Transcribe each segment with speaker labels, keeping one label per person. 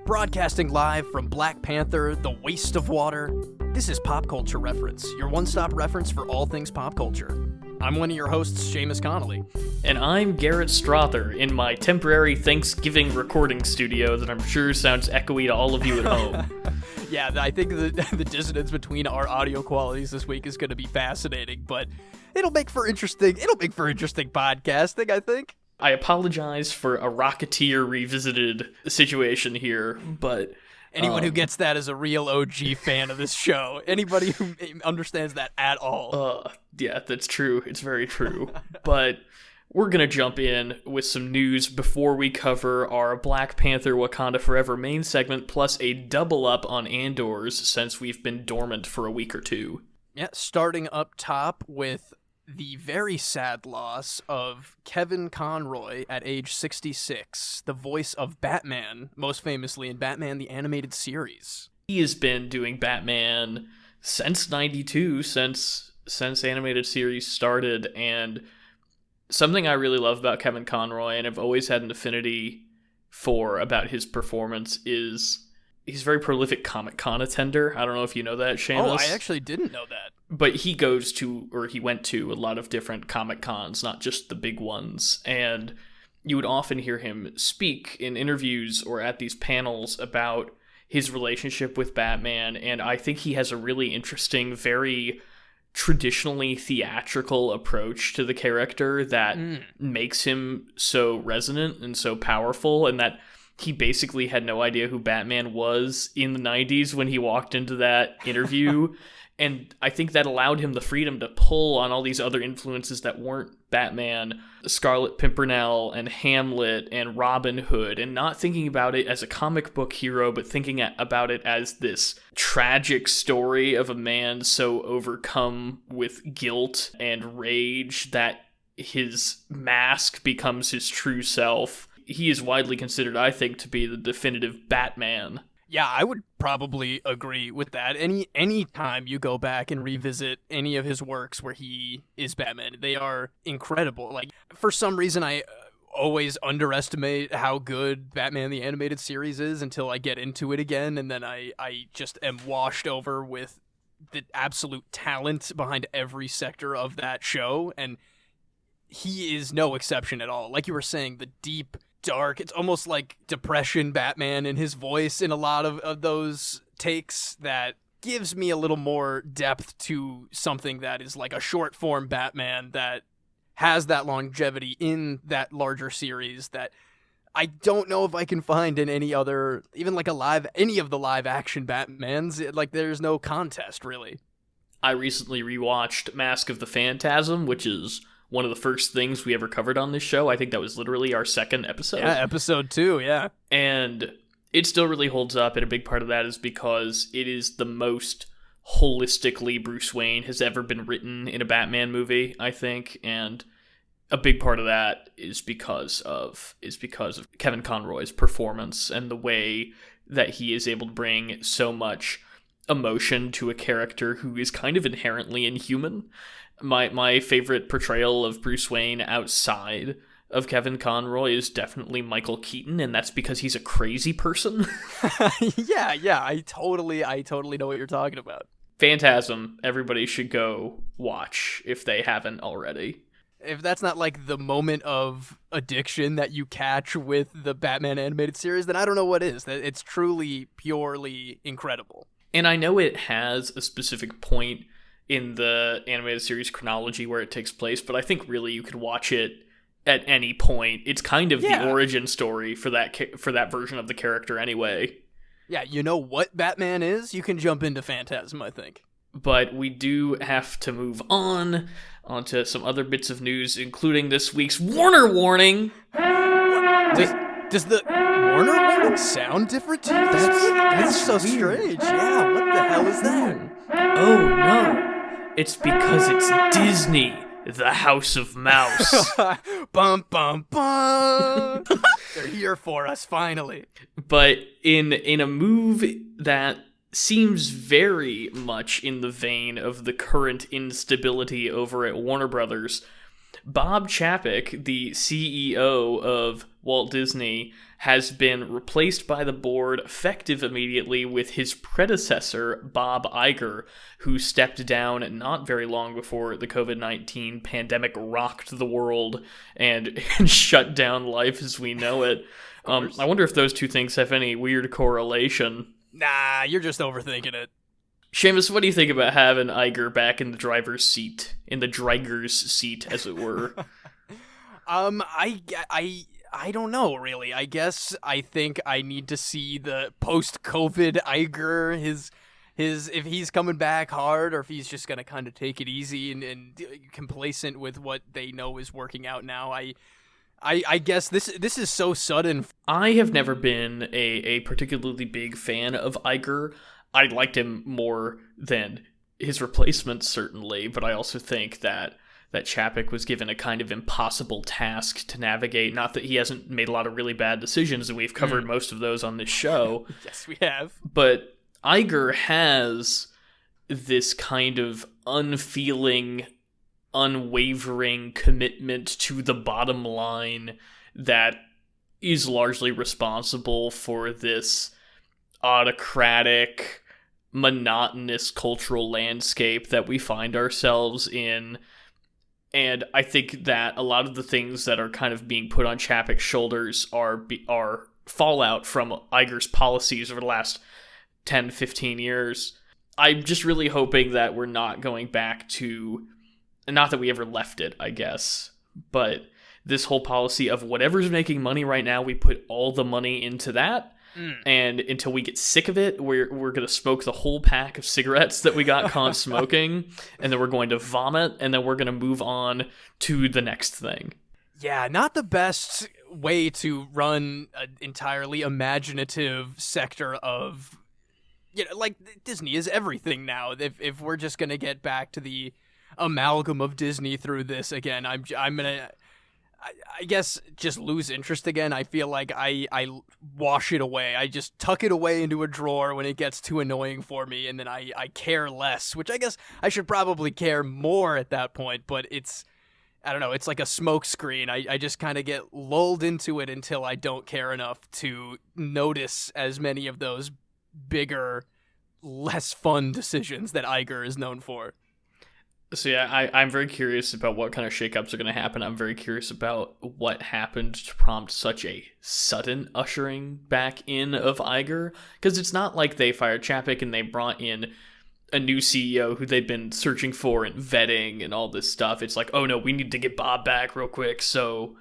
Speaker 1: Broadcasting live from Black Panther, The Waste of Water, this is Pop Culture Reference, your one-stop reference for all things pop culture. I'm one of your hosts, Seamus Connolly.
Speaker 2: And I'm Garrett Strother in my temporary Thanksgiving recording studio that I'm sure sounds echoey to all of you at home.
Speaker 1: Yeah, I think the dissonance between our audio qualities this week is going to be fascinating, but it'll make for interesting podcasting, I think.
Speaker 2: I apologize for a Rocketeer revisited situation here, but
Speaker 1: anyone who gets that is a real OG fan of this show. Anybody who understands that at all.
Speaker 2: Yeah, that's true. It's very true. But we're going to jump in with some news before we cover our Black Panther Wakanda Forever main segment, plus a double up on Andor's since we've been dormant for a week or two.
Speaker 1: Yeah, starting up top with the very sad loss of Kevin Conroy at age 66, the voice of Batman, most famously in Batman the Animated Series.
Speaker 2: He has been doing Batman since 92, since Animated Series started, and something I really love about Kevin Conroy, and I've always had an affinity for about his performance, is he's a very prolific Comic-Con attender. I don't know if you know that, Seamus.
Speaker 1: Oh, I actually didn't know that.
Speaker 2: But he went to a lot of different Comic-Cons, not just the big ones, and you would often hear him speak in interviews or at these panels about his relationship with Batman, and I think he has a really interesting, very traditionally theatrical approach to the character that makes him so resonant and so powerful, and that he basically had no idea who Batman was in the 90s when he walked into that interview. And I think that allowed him the freedom to pull on all these other influences that weren't Batman, Scarlet Pimpernel and Hamlet and Robin Hood, and not thinking about it as a comic book hero, but thinking about it as this tragic story of a man so overcome with guilt and rage that his mask becomes his true self. He is widely considered, I think, to be the definitive Batman.
Speaker 1: Yeah, I would probably agree with that. Any time you go back and revisit any of his works where he is Batman, they are incredible. Like, for some reason, I always underestimate how good Batman the Animated Series is until I get into it again, and then I just am washed over with the absolute talent behind every sector of that show, and he is no exception at all. Like you were saying, the deep, dark, it's almost like depression Batman in his voice in a lot of those takes that gives me a little more depth to something that is like a short form Batman that has that longevity in that larger series that I don't know if I can find in any other, even like any of the live action Batmans. Like, there's no contest really.
Speaker 2: I recently rewatched Mask of the Phantasm, which is one of the first things we ever covered on this show. I think that was literally our second episode.
Speaker 1: Yeah, episode 2, yeah.
Speaker 2: And it still really holds up, and a big part of that is because it is the most holistically Bruce Wayne has ever been written in a Batman movie, I think, and a big part of that is because of Kevin Conroy's performance and the way that he is able to bring so much emotion to a character who is kind of inherently inhuman. My favorite portrayal of Bruce Wayne outside of Kevin Conroy is definitely Michael Keaton, and that's because he's a crazy person.
Speaker 1: Yeah, I totally know what you're talking about.
Speaker 2: Phantasm, everybody should go watch if they haven't already.
Speaker 1: If that's not like the moment of addiction that you catch with the Batman Animated Series, then I don't know what is. It's truly, purely incredible.
Speaker 2: And I know it has a specific point in the animated series chronology where it takes place, but I think really you could watch it at any point. It's kind of the origin story for that version of the character anyway.
Speaker 1: Yeah, you know what Batman is? You can jump into Phantasm, I think.
Speaker 2: But we do have to move onto some other bits of news, including this week's Warner warning.
Speaker 1: Does the Warner warning sound different to you? That's so strange. Yeah, what the hell is that?
Speaker 2: Oh no. It's because it's Disney, the House of Mouse.
Speaker 1: Bum, bum, bum. They're here for us, finally.
Speaker 2: But in a move that seems very much in the vein of the current instability over at Warner Brothers, Bob Chapek, the CEO of Walt Disney has been replaced by the board effective immediately with his predecessor, Bob Iger, who stepped down not very long before the COVID-19 pandemic rocked the world and shut down life as we know it. I wonder if those two things have any weird correlation.
Speaker 1: Nah, you're just overthinking it.
Speaker 2: Seamus, what do you think about having Iger back in the driver's seat, in the Driger's seat, as it were?
Speaker 1: I don't know, really. I guess I think I need to see the post-COVID Iger, his if he's coming back hard or if he's just going to kind of take it easy and complacent with what they know is working out now. I guess this is so sudden.
Speaker 2: I have never been a particularly big fan of Iger. I liked him more than his replacement, certainly, but I also think that Chapek was given a kind of impossible task to navigate. Not that he hasn't made a lot of really bad decisions, and we've covered most of those on this show.
Speaker 1: Yes, we have.
Speaker 2: But Iger has this kind of unfeeling, unwavering commitment to the bottom line that is largely responsible for this autocratic, monotonous cultural landscape that we find ourselves in. And I think that a lot of the things that are kind of being put on Chapek's shoulders are fallout from Iger's policies over the last 10, 15 years. I'm just really hoping that we're not going back to, not that we ever left it, I guess, but this whole policy of whatever's making money right now, we put all the money into that. And until we get sick of it, we're going to smoke the whole pack of cigarettes that we got caught smoking, and then we're going to vomit, and then we're going to move on to the next thing.
Speaker 1: Yeah, not the best way to run an entirely imaginative sector of, like Disney is everything now. If we're just going to get back to the amalgam of Disney through this again, I'm going to, I guess, just lose interest again. I feel like I wash it away. I just tuck it away into a drawer when it gets too annoying for me, and then I care less, which I guess I should probably care more at that point, but I don't know, it's like a smoke screen. I just kind of get lulled into it until I don't care enough to notice as many of those bigger, less fun decisions that Iger is known for.
Speaker 2: So yeah, I'm very curious about what kind of shakeups are going to happen. I'm very curious about what happened to prompt such a sudden ushering back in of Iger, because it's not like they fired Chapek and they brought in a new CEO who they've been searching for and vetting and all this stuff. It's like, oh no, we need to get Bob back real quick. So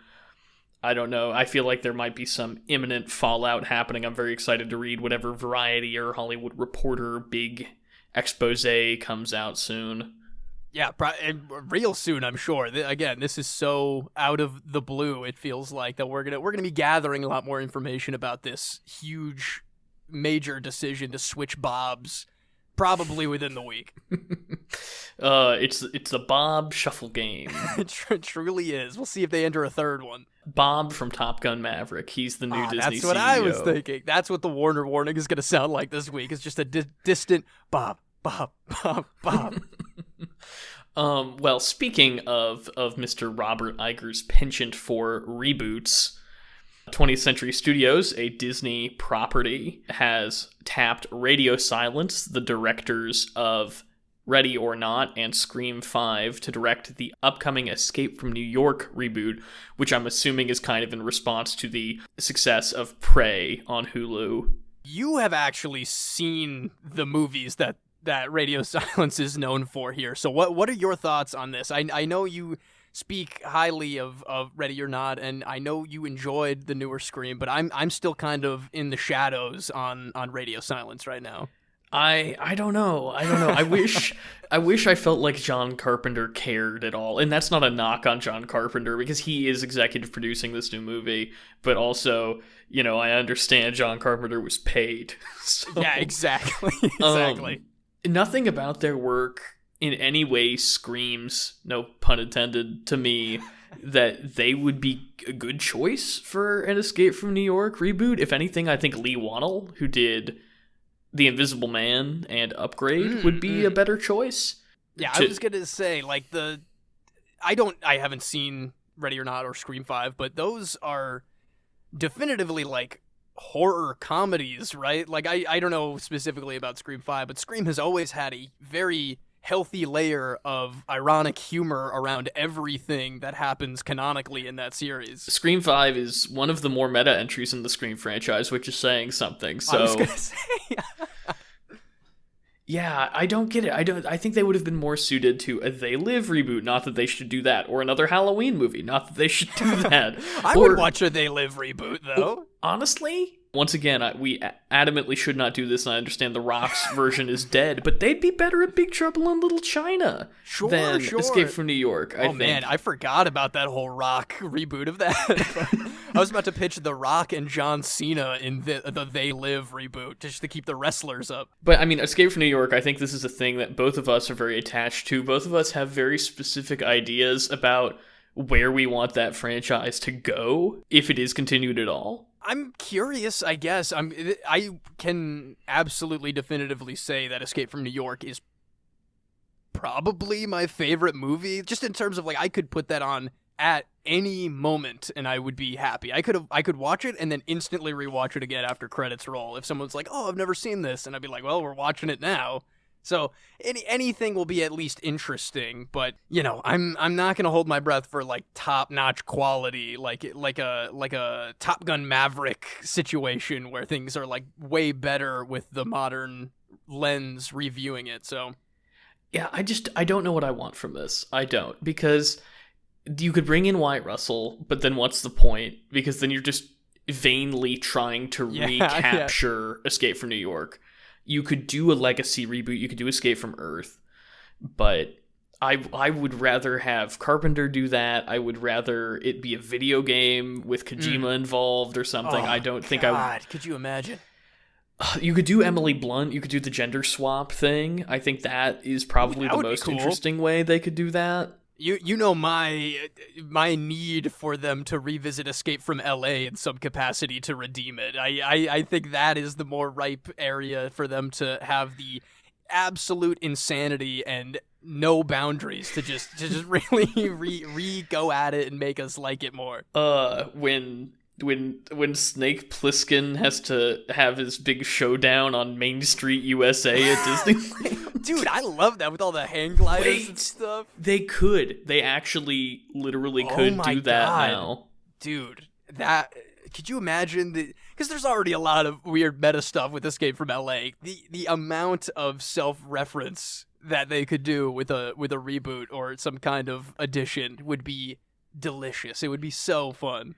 Speaker 2: I don't know. I feel like there might be some imminent fallout happening. I'm very excited to read whatever Variety or Hollywood Reporter big expose comes out soon.
Speaker 1: Yeah, real soon, I'm sure. Again, this is so out of the blue. It feels like that we're gonna be gathering a lot more information about this huge, major decision to switch Bobs, probably within the week.
Speaker 2: It's the Bob shuffle game.
Speaker 1: It truly is. We'll see if they enter a third one.
Speaker 2: Bob from Top Gun Maverick. He's the new Disney
Speaker 1: That's what
Speaker 2: CEO.
Speaker 1: I was thinking. That's what the Warner warning is gonna sound like this week. It's just a distant Bob.
Speaker 2: Well, speaking of Mr. Robert Iger's penchant for reboots, 20th Century Studios, a Disney property, has tapped Radio Silence, the directors of Ready or Not and Scream 5, to direct the upcoming Escape from New York reboot, which I'm assuming is kind of in response to the success of Prey on Hulu.
Speaker 1: You have actually seen the movies that Radio Silence is known for here. So what are your thoughts on this? I know you speak highly of Ready or Not, and I know you enjoyed the newer Scream, but I'm still kind of in the shadows on Radio Silence right now.
Speaker 2: I don't know. I wish I felt like John Carpenter cared at all. And that's not a knock on John Carpenter, because he is executive producing this new movie, but also, I understand John Carpenter was paid. So,
Speaker 1: yeah, exactly. Exactly.
Speaker 2: Nothing about their work in any way screams, no pun intended, to me that they would be a good choice for an Escape from New York reboot. If anything, I think Lee Wannell, who did The Invisible Man and Upgrade, would be a better choice.
Speaker 1: Yeah, I was going to say, like, I haven't seen Ready or Not or Scream 5, but those are, definitively like horror comedies, right? Like I don't know specifically about Scream 5, but Scream has always had a very healthy layer of ironic humor around everything that happens canonically in that series.
Speaker 2: Scream 5 is one of the more meta entries in the Scream franchise, which is saying something. So
Speaker 1: I was gonna say.
Speaker 2: Yeah, I don't get it. I think they would have been more suited to a They Live reboot, not that they should do that, or another Halloween movie, not that they should do that.
Speaker 1: I would watch a They Live reboot, though.
Speaker 2: Honestly, once again, we adamantly should not do this, and I understand The Rock's version is dead, but they'd be better at Big Trouble in Little China than Escape from New York, I think.
Speaker 1: Man, I forgot about that whole Rock reboot of that. I was about to pitch The Rock and John Cena in the They Live reboot, just to keep the wrestlers up.
Speaker 2: But, I mean, Escape from New York, I think this is a thing that both of us are very attached to. Both of us have very specific ideas about where we want that franchise to go, if it is continued at all.
Speaker 1: I'm curious, I guess. I can absolutely definitively say that Escape from New York is probably my favorite movie, just in terms of, like, I could put that on at any moment and I would be happy. I could watch it and then instantly rewatch it again after credits roll. If someone's like, "Oh, I've never seen this," and I'd be like, "Well, we're watching it now." So anything will be at least interesting, but I'm not gonna hold my breath for like top-notch quality, like a Top Gun Maverick situation where things are like way better with the modern lens reviewing it. So
Speaker 2: yeah, I don't know what I want from this. I don't, because you could bring in Wyatt Russell, but then what's the point? Because then you're just vainly trying to recapture Escape from New York. You could do a legacy reboot, you could do Escape from Earth, but I would rather have Carpenter do that. I would rather it be a video game with Kojima involved or something. I don't think I would.
Speaker 1: Could you imagine?
Speaker 2: You could do Emily Blunt, you could do the gender swap thing. I think that is probably the most interesting way they could do that.
Speaker 1: You know my need for them to revisit Escape from LA in some capacity to redeem it. I think that is the more ripe area for them to have the absolute insanity and no boundaries to just really go at it and make us like it more.
Speaker 2: When Snake Plissken has to have his big showdown on Main Street, USA at Disneyland.
Speaker 1: Dude, I love that with all the hang gliders and stuff.
Speaker 2: They actually literally could do that now.
Speaker 1: Dude, could you imagine because there's already a lot of weird meta stuff with Escape from LA. The amount of self-reference that they could do with a reboot or some kind of addition would be delicious. It would be so fun.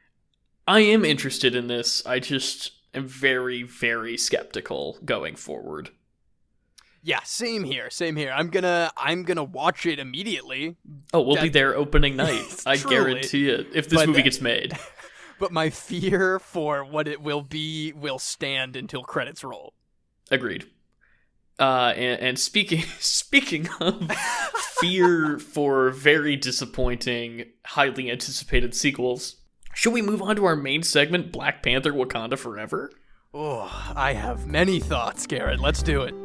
Speaker 2: I am interested in this. I just am very, very skeptical going forward.
Speaker 1: Yeah, same here. I'm gonna watch it immediately.
Speaker 2: Oh, we'll be there opening night. I guarantee it. If this movie gets made.
Speaker 1: But my fear for what it will be will stand until credits roll.
Speaker 2: Agreed. And speaking of fear for very disappointing, highly anticipated sequels, should we move on to our main segment, Black Panther: Wakanda Forever?
Speaker 1: Oh, I have many thoughts, Garrett. Let's do it.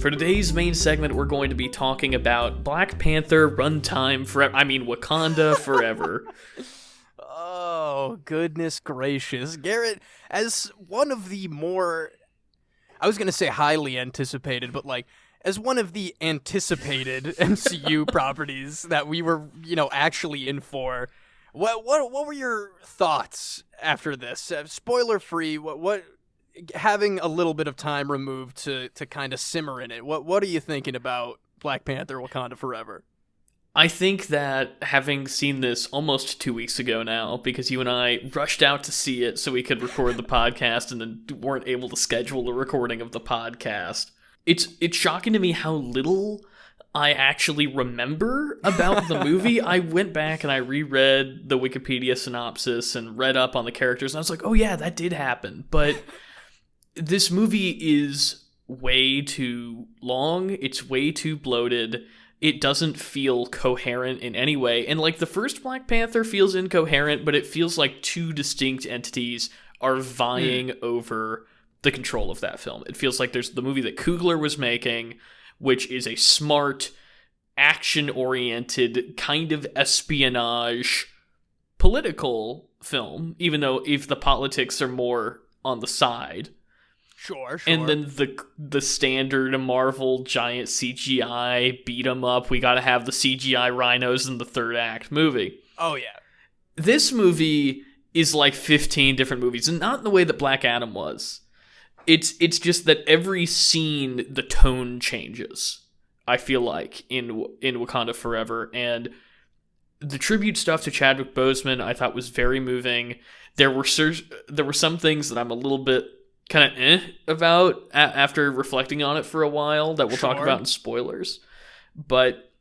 Speaker 2: For today's main segment, we're going to be talking about Black Panther Runtime Forever. I mean, Wakanda Forever.
Speaker 1: Oh, goodness gracious. Garrett, as one of the more, I was going to say highly anticipated, but like, as one of the anticipated MCU properties that we were, actually in for, what were your thoughts after this? Spoiler free. What having a little bit of time removed to kind of simmer in it. What are you thinking about Black Panther: Wakanda Forever?
Speaker 2: I think that having seen this almost 2 weeks ago now, because you and I rushed out to see it so we could record the podcast and then weren't able to schedule the recording of the podcast. It's shocking to me how little I actually remember about the movie. I went back and I reread the Wikipedia synopsis and read up on the characters, and I was like, oh yeah, that did happen. But this movie is way too long. It's way too bloated. It doesn't feel coherent in any way. And like the first Black Panther feels incoherent, but it feels like two distinct entities are vying over the control of that film. It feels like there's the movie that Coogler was making, which is a smart, action-oriented, kind of espionage, political film, even though if the politics are more on the side.
Speaker 1: Sure.
Speaker 2: And then the standard Marvel giant CGI beat 'em up. We got to have the CGI rhinos in the third act movie.
Speaker 1: Oh yeah.
Speaker 2: This movie is like 15 different movies, and not in the way that Black Adam was. It's just that every scene the tone changes. I feel like in Wakanda Forever, and the tribute stuff to Chadwick Boseman I thought was very moving. There were some things that I'm a little bit kind of about after reflecting on it for a while that we'll talk about in spoilers. But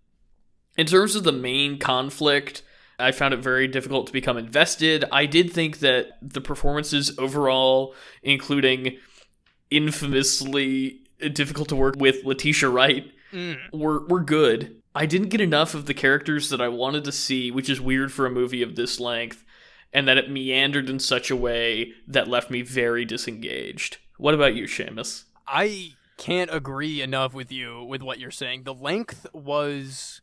Speaker 2: in terms of the main conflict, I found it very difficult to become invested. I did think that the performances overall, including infamously difficult to work with Letitia Wright, were good. I didn't get enough of the characters that I wanted to see, which is weird for a movie of this length, and that it meandered in such a way that left me very disengaged. What about you, Seamus?
Speaker 1: I can't agree enough with you with what you're saying. The length was,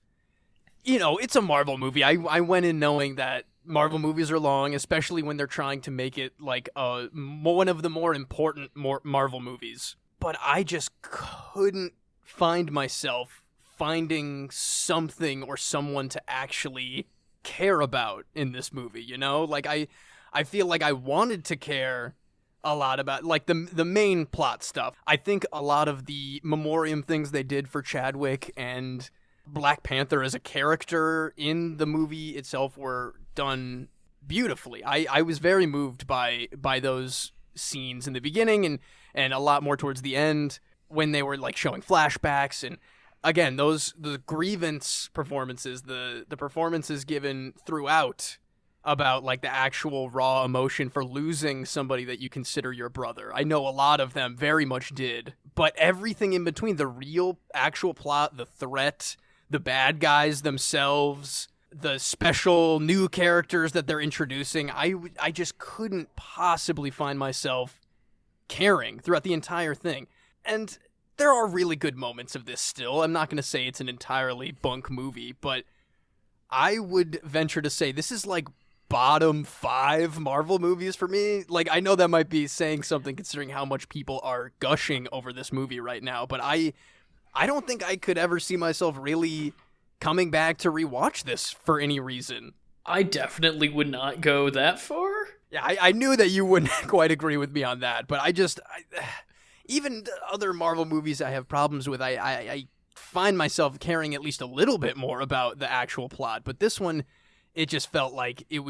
Speaker 1: it's a Marvel movie. I went in knowing that Marvel movies are long, especially when they're trying to make it like one of the more important Marvel movies. But I just couldn't find myself finding something or someone to actually care about in this movie, Like I feel like I wanted to care a lot about like the main plot stuff. I think a lot of the memoriam things they did for Chadwick and Black Panther as a character in the movie itself were done beautifully. I was very moved by those scenes in the beginning and a lot more towards the end when they were like showing flashbacks, and again, the grievance performances, the performances given throughout about like the actual raw emotion for losing somebody that you consider your brother. I know a lot of them very much did, but everything in between, the real actual plot, the threat, the bad guys themselves, the special new characters that they're introducing, I just couldn't possibly find myself caring throughout the entire thing. And there are really good moments of this still. I'm not going to say it's an entirely bunk movie, but I would venture to say this is like bottom 5 Marvel movies for me. Like, I know that might be saying something considering how much people are gushing over this movie right now, but I don't think I could ever see myself really coming back to rewatch this for any reason.
Speaker 2: I definitely would not go that far.
Speaker 1: Yeah, I knew that you wouldn't quite agree with me on that, but even other Marvel movies I have problems with, I find myself caring at least a little bit more about the actual plot. But this one, it just felt like it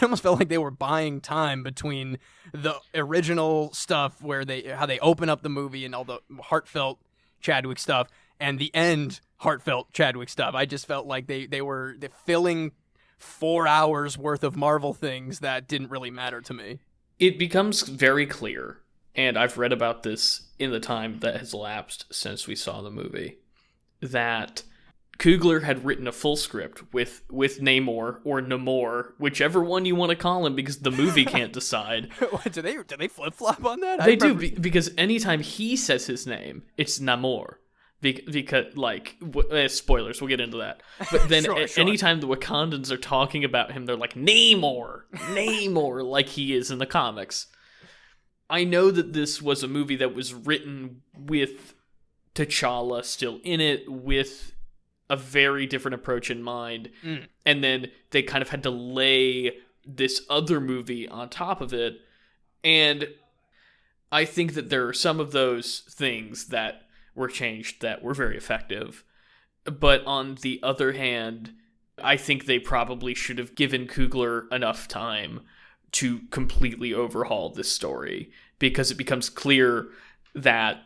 Speaker 1: almost felt like they were buying time between the original stuff where how they open up the movie and all the heartfelt Chadwick stuff and the end heartfelt Chadwick stuff. I just felt like they were filling 4 hours worth of Marvel things that didn't really matter to me.
Speaker 2: It becomes very clear, and I've read about this in the time that has elapsed since we saw the movie, that Coogler had written a full script with Namor or Namor, whichever one you want to call him, because the movie can't decide.
Speaker 1: do they flip-flop on that?
Speaker 2: They do, because anytime he says his name, it's Namor. Because, spoilers, we'll get into that. But then
Speaker 1: Sure.
Speaker 2: anytime the Wakandans are talking about him, they're like, Namor, like he is in the comics. I know that this was a movie that was written with T'Challa still in it, with a very different approach in mind. And then they kind of had to lay this other movie on top of it. And I think that there are some of those things that were changed that were very effective. But on the other hand, I think they probably should have given Coogler enough time to completely overhaul this story, because it becomes clear that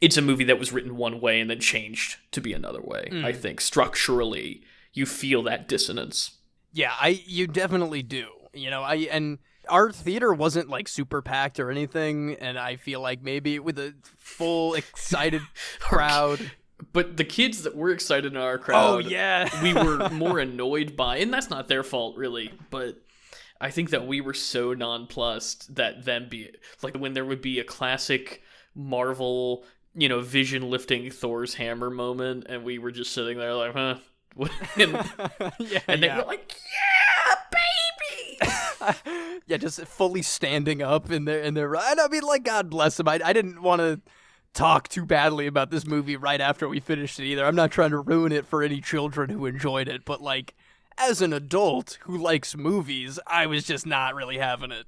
Speaker 2: it's a movie that was written one way and then changed to be another way. I think structurally you feel that dissonance.
Speaker 1: Yeah, you definitely do. And our theater wasn't like super packed or anything, and I feel like maybe with a full excited crowd.
Speaker 2: But the kids that were excited in our crowd, we were more annoyed by, and that's not their fault really, but I think that we were so nonplussed that when there would be a classic Marvel, vision lifting Thor's hammer moment, and we were just sitting there like, huh? And they were like, yeah, baby!
Speaker 1: Yeah, just fully standing up in their and I mean, like, God bless him. I didn't want to talk too badly about this movie right after we finished it either. I'm not trying to ruin it for any children who enjoyed it, but like, as an adult who likes movies, I was just not really having it.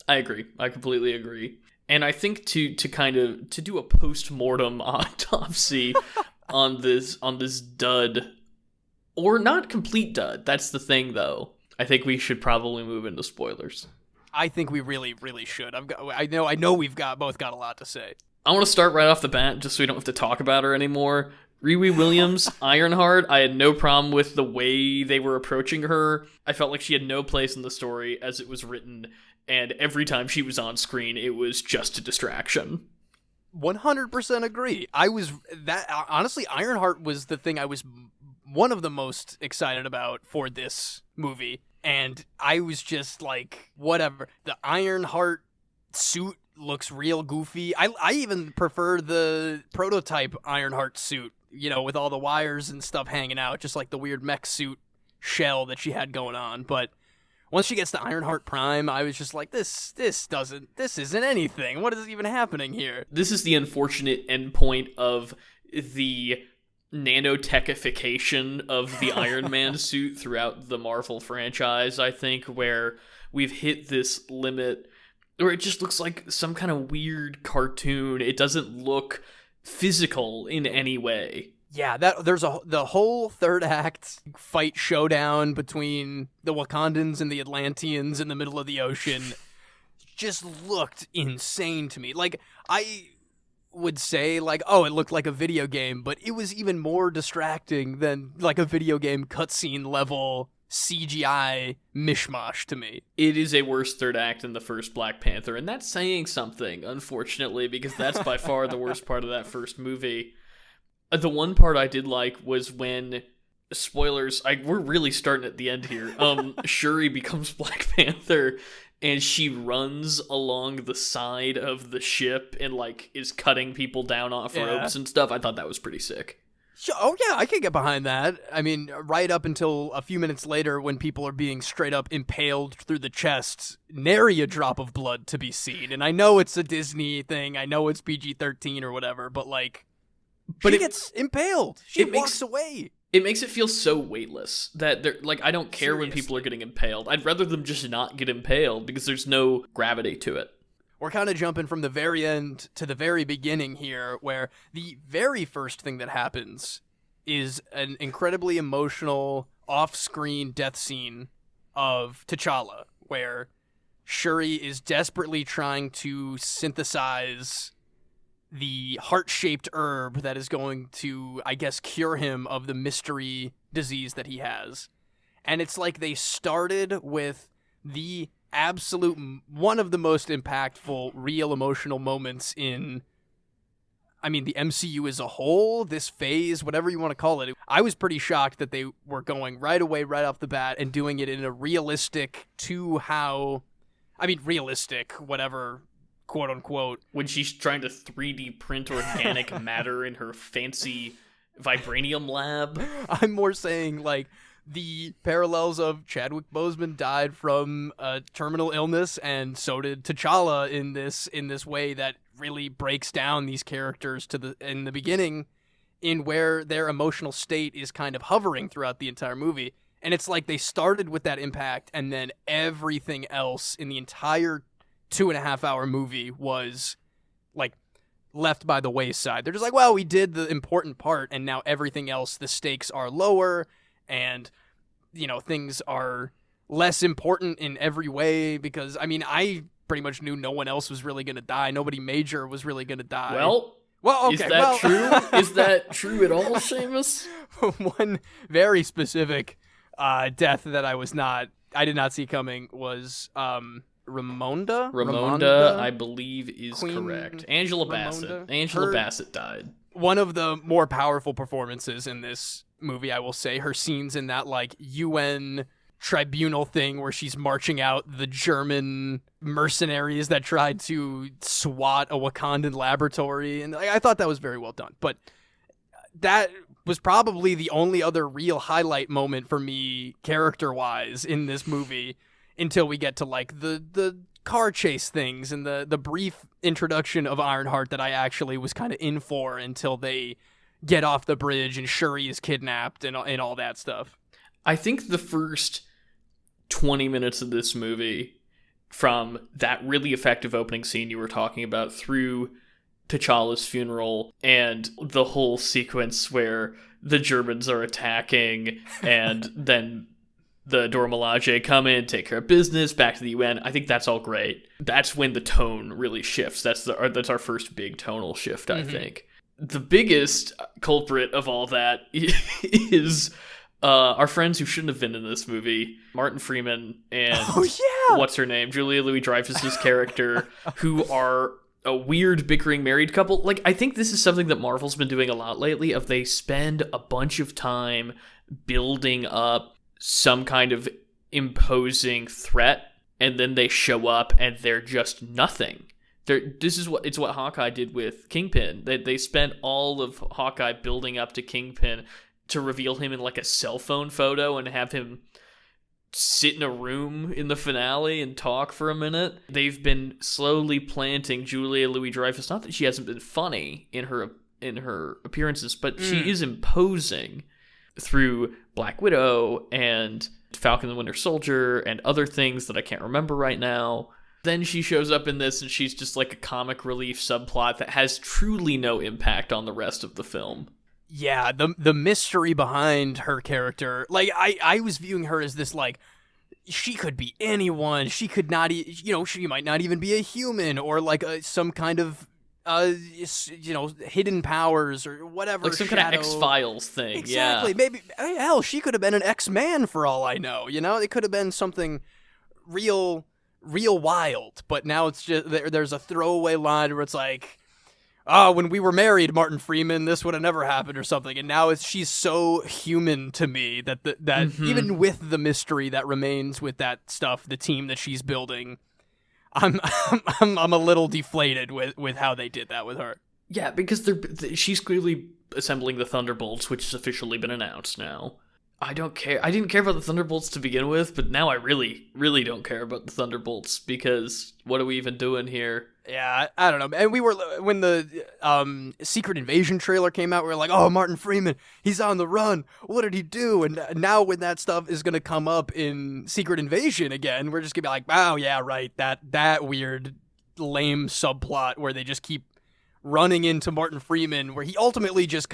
Speaker 2: I agree. I completely agree. And I think to do a post-mortem autopsy on this dud, or not complete dud. That's the thing, though. I think we should probably move into spoilers.
Speaker 1: I think we really, really should. I know we've both got a lot to say.
Speaker 2: I want to start right off the bat, just so we don't have to talk about her anymore. Riri Williams, Ironheart, I had no problem with the way they were approaching her. I felt like she had no place in the story as it was written, and every time she was on screen, it was just a distraction.
Speaker 1: 100% agree. Honestly, Ironheart was the thing I was one of the most excited about for this movie, and I was just like, whatever. The Ironheart suit looks real goofy. I even prefer the prototype Ironheart suit, with all the wires and stuff hanging out, just like the weird mech suit shell that she had going on. But once she gets to Ironheart Prime, I was just like, this isn't anything. What is even happening here?
Speaker 2: This is the unfortunate endpoint of the nanotechification of the Iron Man suit throughout the Marvel franchise, I think, where we've hit this limit where it just looks like some kind of weird cartoon. It doesn't look physical in any way.
Speaker 1: Yeah, there's the whole third act fight showdown between the Wakandans and the Atlanteans in the middle of the ocean just looked insane to me. Like, I would say, like, oh, it looked like a video game, but it was even more distracting than like a video game cutscene level CGI mishmash to me.
Speaker 2: It is a worse third act than the first Black Panther, and that's saying something, unfortunately, because that's by far the worst part of that first movie. The one part I did like was when, spoilers, we're really starting at the end here, Shuri becomes Black Panther, and she runs along the side of the ship and, like, is cutting people down off ropes and stuff. I thought that was pretty sick.
Speaker 1: Oh, yeah, I can get behind that. I mean, right up until a few minutes later when people are being straight up impaled through the chest, nary a drop of blood to be seen. And I know it's a Disney thing. I know it's PG-13 or whatever, but, like, she gets impaled. She walks away.
Speaker 2: It makes it feel so weightless that they're like, I don't care when people are getting impaled. I'd rather them just not get impaled because there's no gravity to it.
Speaker 1: We're kind of jumping from the very end to the very beginning here, where the very first thing that happens is an incredibly emotional off-screen death scene of T'Challa, where Shuri is desperately trying to synthesize the heart-shaped herb that is going to, I guess, cure him of the mystery disease that he has. And it's like they started with the absolute, one of the most impactful, real emotional moments in, I mean, the MCU as a whole, this phase, whatever you want to call it. I was pretty shocked that they were going right away, right off the bat, and doing it in a realistic realistic, whatever, quote unquote.
Speaker 2: When she's trying to 3D print organic matter in her fancy vibranium lab.
Speaker 1: I'm more saying, like, the parallels of Chadwick Boseman died from a terminal illness, and so did T'Challa in this way that really breaks down these characters in the beginning, in where their emotional state is kind of hovering throughout the entire movie. And it's like they started with that impact, and then everything else in the entire 2.5-hour movie was like left by the wayside. They're just like, well, we did the important part, and now everything else, the stakes are lower, and, things are less important in every way, because, I mean, I pretty much knew no one else was really going to die. Nobody major was really going to die.
Speaker 2: Well,
Speaker 1: okay.
Speaker 2: Is that true? Is that true at all, Seamus?
Speaker 1: One very specific death that I did not see coming was Ramonda,
Speaker 2: I believe, is
Speaker 1: Queen
Speaker 2: correct. Angela Bassett. Bassett died.
Speaker 1: One of the more powerful performances in this movie, I will say. Her scenes in that, like, UN tribunal thing where she's marching out the German mercenaries that tried to swat a Wakandan laboratory. And I thought that was very well done. But that was probably the only other real highlight moment for me, character-wise, in this movie, until we get to like the car chase things and the brief introduction of Ironheart that I actually was kind of in for until they get off the bridge and Shuri is kidnapped and all that stuff.
Speaker 2: I think the first 20 minutes of this movie, from that really effective opening scene you were talking about through T'Challa's funeral and the whole sequence where the Germans are attacking and then the Dora Milaje come in, take care of business, back to the UN. I think that's all great. That's when the tone really shifts. That's our first big tonal shift, I think. The biggest culprit of all that is our friends who shouldn't have been in this movie, Martin Freeman and what's her name, Julia Louis-Dreyfus's character, who are a weird bickering married couple. Like, I think this is something that Marvel's been doing a lot lately, of they spend a bunch of time building up some kind of imposing threat, and then they show up and they're just nothing. It's what Hawkeye did with Kingpin. They spent all of Hawkeye building up to Kingpin to reveal him in like a cell phone photo and have him sit in a room in the finale and talk for a minute. They've been slowly planting Julia Louis-Dreyfus. Not that she hasn't been funny in her appearances, but she is imposing through Black Widow and Falcon and the Winter Soldier and other things that I can't remember right now. Then she shows up in this and she's just like a comic relief subplot that has truly no impact on the rest of the film.
Speaker 1: Yeah, the mystery behind her character, like, I was viewing her as this, like, she could be anyone. She could not, she might not even be a human, or like some kind of, hidden powers or whatever.
Speaker 2: Like some kind of X-Files thing.
Speaker 1: Exactly.
Speaker 2: Yeah.
Speaker 1: Maybe, hell, she could have been an X-Man for all I know. It could have been something real wild. But now it's just there's a throwaway line where it's like, oh, when we were married, Martin Freeman, this would have never happened or something. And now she's so human to me that even with the mystery that remains with that stuff, the team that she's building, I'm a little deflated with how they did that with her.
Speaker 2: Yeah, because she's clearly assembling the Thunderbolts, which has officially been announced now. I don't care. I didn't care about the Thunderbolts to begin with, but now I really, really don't care about the Thunderbolts, because what are we even doing here?
Speaker 1: Yeah, I don't know. And when the Secret Invasion trailer came out, we were like, oh, Martin Freeman, he's on the run. What did he do? And now when that stuff is going to come up in Secret Invasion again, we're just going to be like, wow, yeah, right. That weird, lame subplot where they just keep running into Martin Freeman, where he ultimately just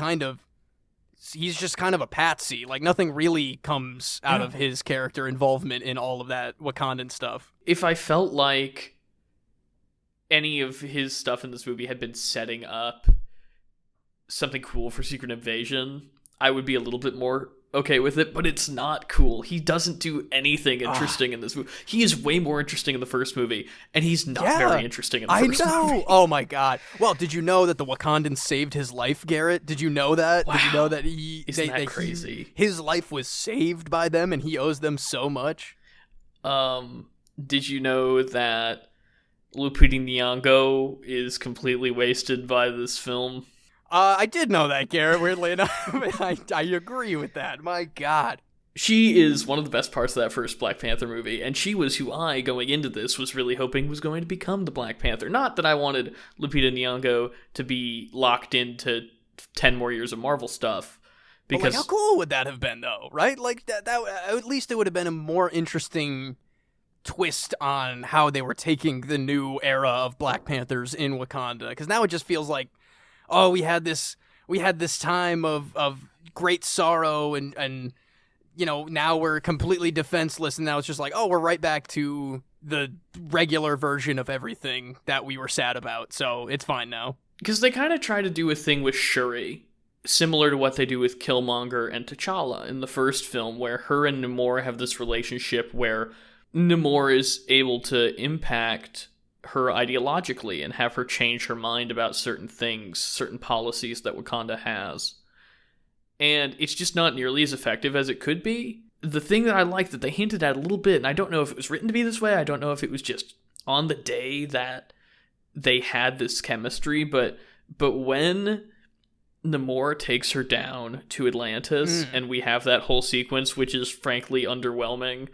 Speaker 1: he's just kind of a patsy. Like, nothing really comes out of his character involvement in all of that Wakandan stuff.
Speaker 2: If I felt like any of his stuff in this movie had been setting up something cool for Secret Invasion, I would be a little bit more okay with it, but it's not cool. He doesn't do anything interesting in this movie. He is way more interesting in the first movie, and he's not very interesting in the first movie.
Speaker 1: Oh my god. Well, did you know that the Wakandans saved his life, Garrett? Did you know that?
Speaker 2: Wow.
Speaker 1: Did you know that
Speaker 2: Isn't that crazy?
Speaker 1: His life was saved by them, and he owes them so much?
Speaker 2: Did you know that Lupita Nyong'o is completely wasted by this film?
Speaker 1: I did know that, Garrett, weirdly enough. I agree with that. My God.
Speaker 2: She is one of the best parts of that first Black Panther movie, and she was who I, going into this, was really hoping was going to become the Black Panther. Not that I wanted Lupita Nyong'o to be locked into 10 more years of Marvel stuff. Because
Speaker 1: how cool would that have been, though, right? Like, that at least it would have been a more interesting twist on how they were taking the new era of Black Panthers in Wakanda, because now it just feels like, oh, we had this time of great sorrow and now we're completely defenseless, and now it's just like, oh, we're right back to the regular version of everything that we were sad about, so it's fine now.
Speaker 2: Because they kind of try to do a thing with Shuri similar to what they do with Killmonger and T'Challa in the first film, where her and Namor have this relationship where Namor is able to impact her ideologically and have her change her mind about certain things, certain policies that Wakanda has. And it's just not nearly as effective as it could be. The thing that I like that they hinted at a little bit, and I don't know if it was written to be this way, I don't know if it was just on the day that they had this chemistry, but when Namor takes her down to Atlantis, and we have that whole sequence, which is frankly underwhelming,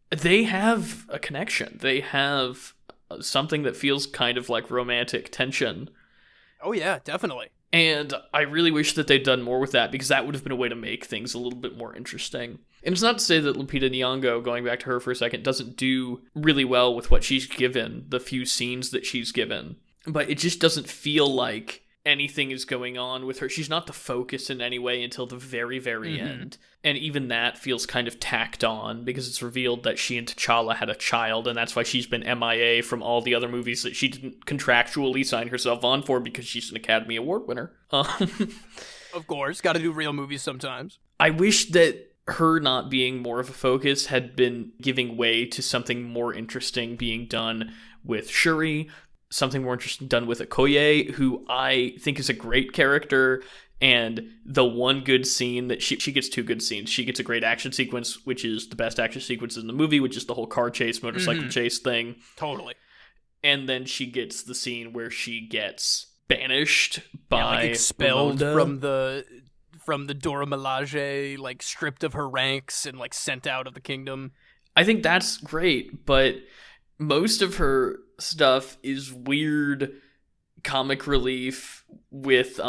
Speaker 2: they have a connection. They have something that feels kind of like romantic tension.
Speaker 1: Oh yeah, definitely.
Speaker 2: And I really wish that they'd done more with that, because that would have been a way to make things a little bit more interesting. And it's not to say that Lupita Nyong'o, going back to her for a second, doesn't do really well with what she's given, the few scenes that she's given. But it just doesn't feel like anything is going on with her. She's not the focus in any way until the very, very end. And even that feels kind of tacked on, because it's revealed that she and T'Challa had a child, and that's why she's been MIA from all the other movies that she didn't contractually sign herself on for, because she's an Academy Award winner.
Speaker 1: Of course, gotta do real movies sometimes.
Speaker 2: I wish that her not being more of a focus had been giving way to something more interesting being done with Shuri, something more interesting done with Okoye, who I think is a great character. And the one good scene that she gets, two good scenes. She gets a great action sequence, which is the best action sequence in the movie, which is the whole car chase, motorcycle chase thing.
Speaker 1: Totally.
Speaker 2: And then she gets the scene where she gets banished by
Speaker 1: expelled
Speaker 2: Ramonda.
Speaker 1: from the Dora Milaje, like stripped of her ranks and like sent out of the kingdom.
Speaker 2: I think that's great, but most of her stuff is weird comic relief with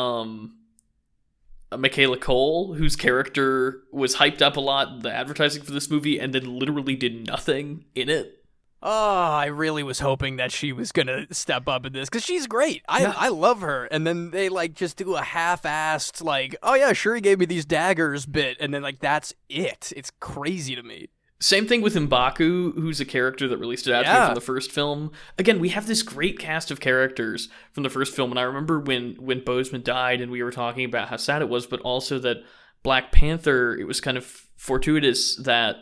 Speaker 2: Michaela Cole, whose character was hyped up a lot in the advertising for this movie and then literally did nothing in it.
Speaker 1: Oh, I really was hoping that she was gonna step up in this, because she's great. I love her. And then they like just do a half-assed like, oh yeah, Shuri gave me these daggers bit, and then like that's it. It's crazy to me.
Speaker 2: Same thing with M'Baku, who's a character that really stood out to me from the first film. Again, we have this great cast of characters from the first film, and I remember when Boseman died and we were talking about how sad it was, but also that Black Panther, it was kind of fortuitous that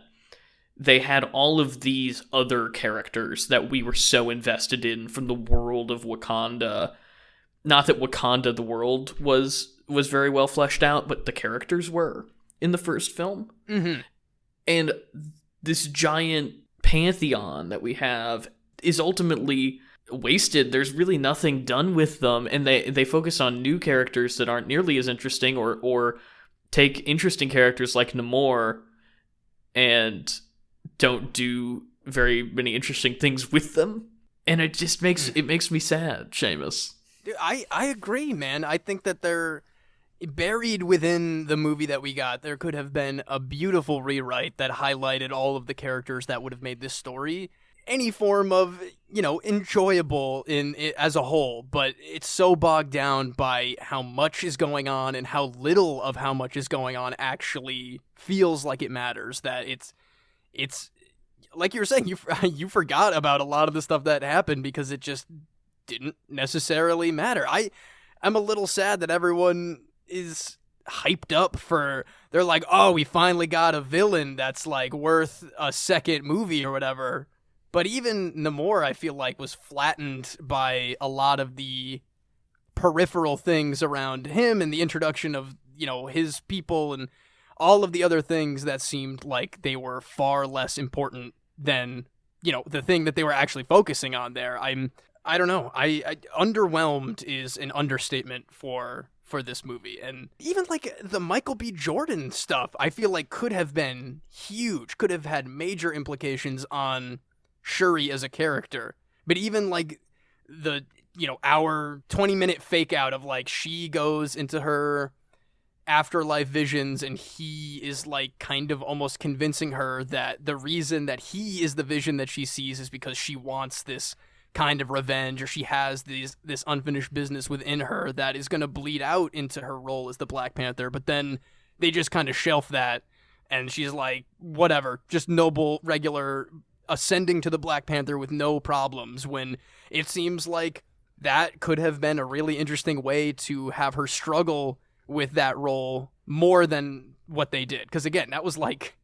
Speaker 2: they had all of these other characters that we were so invested in from the world of Wakanda. Not that Wakanda, the world, was very well fleshed out, but the characters were in the first film.
Speaker 1: Mm-hmm.
Speaker 2: And this giant pantheon that we have is ultimately wasted. There's really nothing done with them, and they focus on new characters that aren't nearly as interesting, or take interesting characters like Namor and don't do very many interesting things with them. And it just makes me sad, Seamus.
Speaker 1: Dude, I agree, man. I think that they're buried within the movie that we got. There could have been a beautiful rewrite that highlighted all of the characters that would have made this story any form of, enjoyable in it as a whole, but it's so bogged down by how much is going on and how little of how much is going on actually feels like it matters, that it's like you were saying, you forgot about a lot of the stuff that happened because it just didn't necessarily matter. I'm a little sad that everyone is hyped up for, they're like, oh, we finally got a villain that's like worth a second movie or whatever. But even Namor, I feel like, was flattened by a lot of the peripheral things around him and the introduction of, his people and all of the other things that seemed like they were far less important than, the thing that they were actually focusing on there. I don't know. I underwhelmed is an understatement for this movie. And even like the Michael B. Jordan stuff, I feel like could have been huge, could have had major implications on Shuri as a character. But even like the, our 20-minute fake out of like she goes into her afterlife visions and he is like kind of almost convincing her that the reason that he is the vision that she sees is because she wants this kind of revenge, or she has this unfinished business within her that is going to bleed out into her role as the Black Panther. But then they just kind of shelf that, and she's like, whatever, just noble, regular, ascending to the Black Panther with no problems, when it seems like that could have been a really interesting way to have her struggle with that role more than what they did. Because again, that was like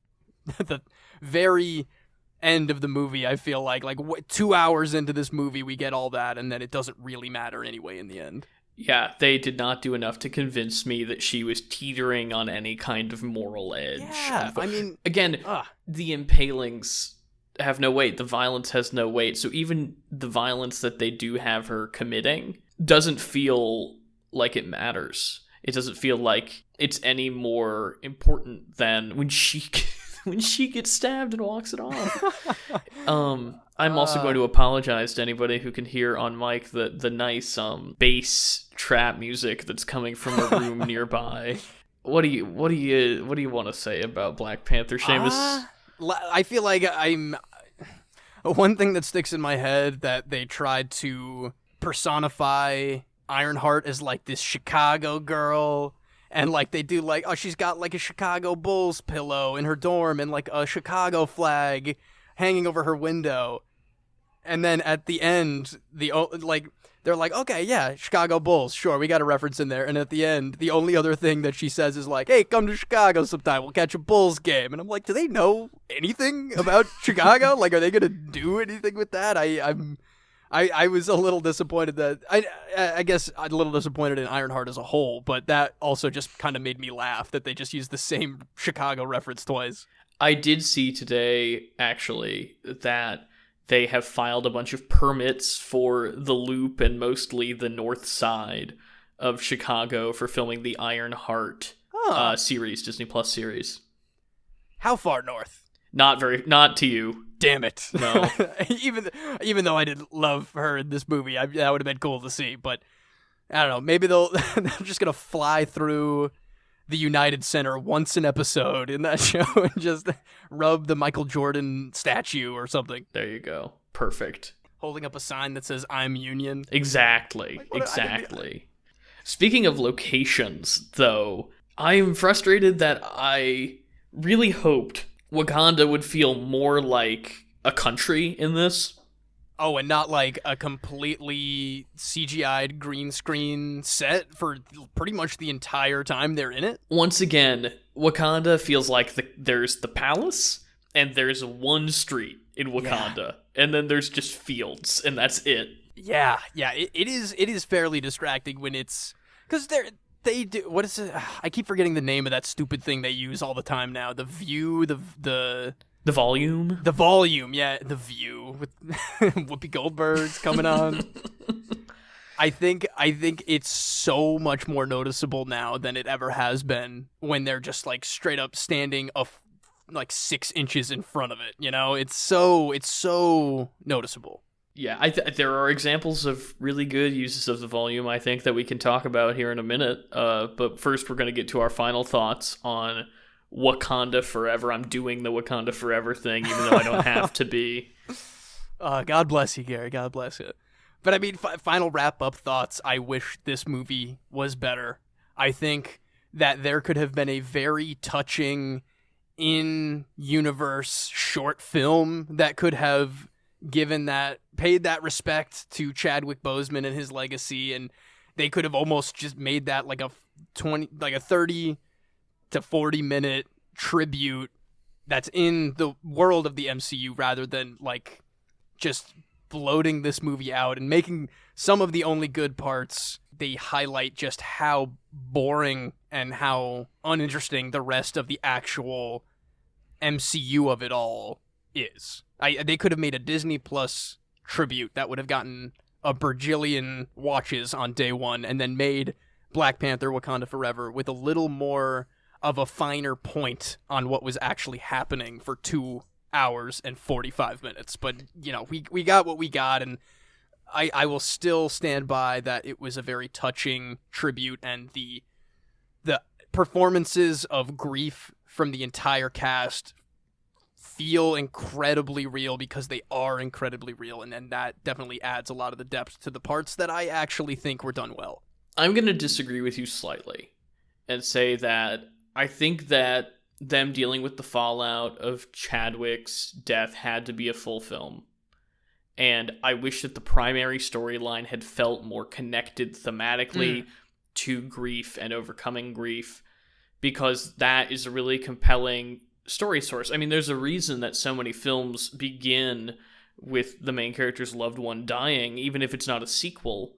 Speaker 1: the very end of the movie. I feel like 2 hours into this movie we get all that, and then it doesn't really matter anyway in the end.
Speaker 2: Yeah, they did not do enough to convince me that she was teetering on any kind of moral edge.
Speaker 1: Yeah, I mean,
Speaker 2: again, the impalings have no weight. The violence has no weight. So even the violence that they do have her committing doesn't feel like it matters. It doesn't feel like it's any more important than when she when she gets stabbed and walks it off. I'm also going to apologize to anybody who can hear on mic the nice bass trap music that's coming from a room nearby. What do you want to say about Black Panther, Seamus?
Speaker 1: I feel like I'm one thing that sticks in my head that they tried to personify Ironheart as like this Chicago girl, and like they do like, oh, she's got like a Chicago Bulls pillow in her dorm and like a Chicago flag hanging over her window, and then at the end they're like, okay, yeah, Chicago Bulls, sure, we got a reference in there. And at the end, the only other thing that she says is like, hey, come to Chicago sometime, we'll catch a Bulls game. And I'm like, do they know anything about Chicago? Like, are they gonna do anything with that? I was a little disappointed that I guess I'm a little disappointed in Ironheart as a whole, but that also just kind of made me laugh that they just used the same Chicago reference twice.
Speaker 2: I did see today, actually, that they have filed a bunch of permits for the Loop and mostly the north side of Chicago for filming the Ironheart series, Disney Plus series.
Speaker 1: How far north?
Speaker 2: Not to you.
Speaker 1: Damn it.
Speaker 2: No.
Speaker 1: even though I didn't love her in this movie, that would have been cool to see, but I don't know, maybe they're just going to fly through the United Center once an episode in that show and just rub the Michael Jordan statue or something.
Speaker 2: There you go. Perfect.
Speaker 1: Holding up a sign that says, I'm Union.
Speaker 2: Exactly. Speaking of locations, though, I am frustrated that I really hoped Wakanda would feel more like a country in this.
Speaker 1: Oh, and not like a completely CGI'd green screen set for pretty much the entire time they're in it.
Speaker 2: Once again, Wakanda feels like there's the palace, and there's one street in Wakanda, and then there's just fields, and that's it.
Speaker 1: Yeah, it is fairly distracting when it's... Because they do... What is it? I keep forgetting the name of that stupid thing they use all the time now. The view, the
Speaker 2: volume?
Speaker 1: The volume, yeah, the view with Whoopi Goldberg's coming on. I think it's so much more noticeable now than it ever has been when they're just like straight up standing like 6 inches in front of it. You know, it's so noticeable.
Speaker 2: Yeah, there are examples of really good uses of the volume, I think, that we can talk about here in a minute. But first, we're going to get to our final thoughts on Wakanda Forever. I'm doing the Wakanda Forever thing, even though I don't have to be.
Speaker 1: God bless you, Gary. God bless you. But I mean, final wrap-up thoughts. I wish this movie was better. I think that there could have been a very touching in-universe short film that could have paid that respect to Chadwick Boseman and his legacy, and they could have almost just made that like a 30 to 40 minute tribute that's in the world of the MCU rather than like just bloating this movie out and making some of the only good parts. They highlight just how boring and how uninteresting the rest of the actual MCU of it all is. They could have made a Disney Plus tribute that would have gotten a bajillion watches on day one, and then made Black Panther Wakanda Forever with a little more of a finer point on what was actually happening for 2 hours and 45 minutes. But, you know, we got what we got, and I will still stand by that it was a very touching tribute, and the performances of grief from the entire cast feel incredibly real because they are incredibly real, and that definitely adds a lot of the depth to the parts that I actually think were done well.
Speaker 2: I'm going to disagree with you slightly and say that I think that them dealing with the fallout of Chadwick's death had to be a full film. And I wish that the primary storyline had felt more connected thematically to grief and overcoming grief, because that is a really compelling story source. I mean, there's a reason that so many films begin with the main character's loved one dying, even if it's not a sequel,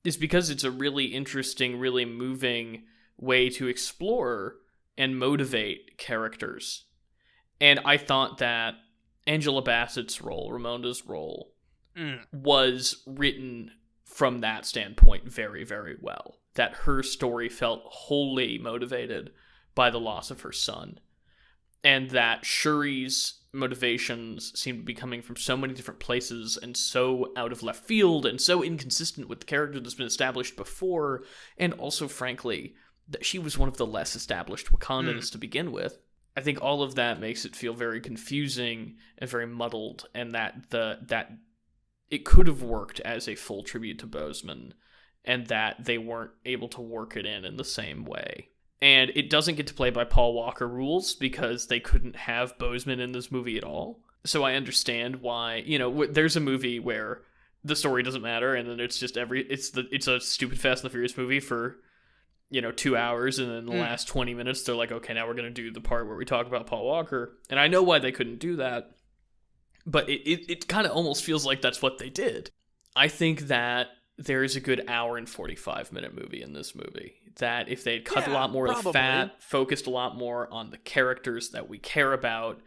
Speaker 2: is because it's a really interesting, really moving way to explore and motivate characters. And I thought that Angela Bassett's role, Ramonda's role, was written from that standpoint very, very well. That her story felt wholly motivated by the loss of her son. and that Shuri's motivations seem to be coming from so many different places and so out of left field and so inconsistent with the character that's been established before, and also, frankly, that she was one of the less established Wakandans to begin with. I think all of that makes it feel very confusing and very muddled, and that it could have worked as a full tribute to Boseman, and that they weren't able to work it in the same way. And it doesn't get to play by Paul Walker rules because they couldn't have Boseman in this movie at all. So I understand why, there's a movie where the story doesn't matter, and then it's just it's a stupid Fast and the Furious movie for, 2 hours, and then the last 20 minutes, they're like, okay, now we're going to do the part where we talk about Paul Walker. And I know why they couldn't do that, but it kind of almost feels like that's what they did. I think that there is a good hour and 45-minute movie in this movie. That if they'd cut a lot more of the fat, focused a lot more on the characters that we care about,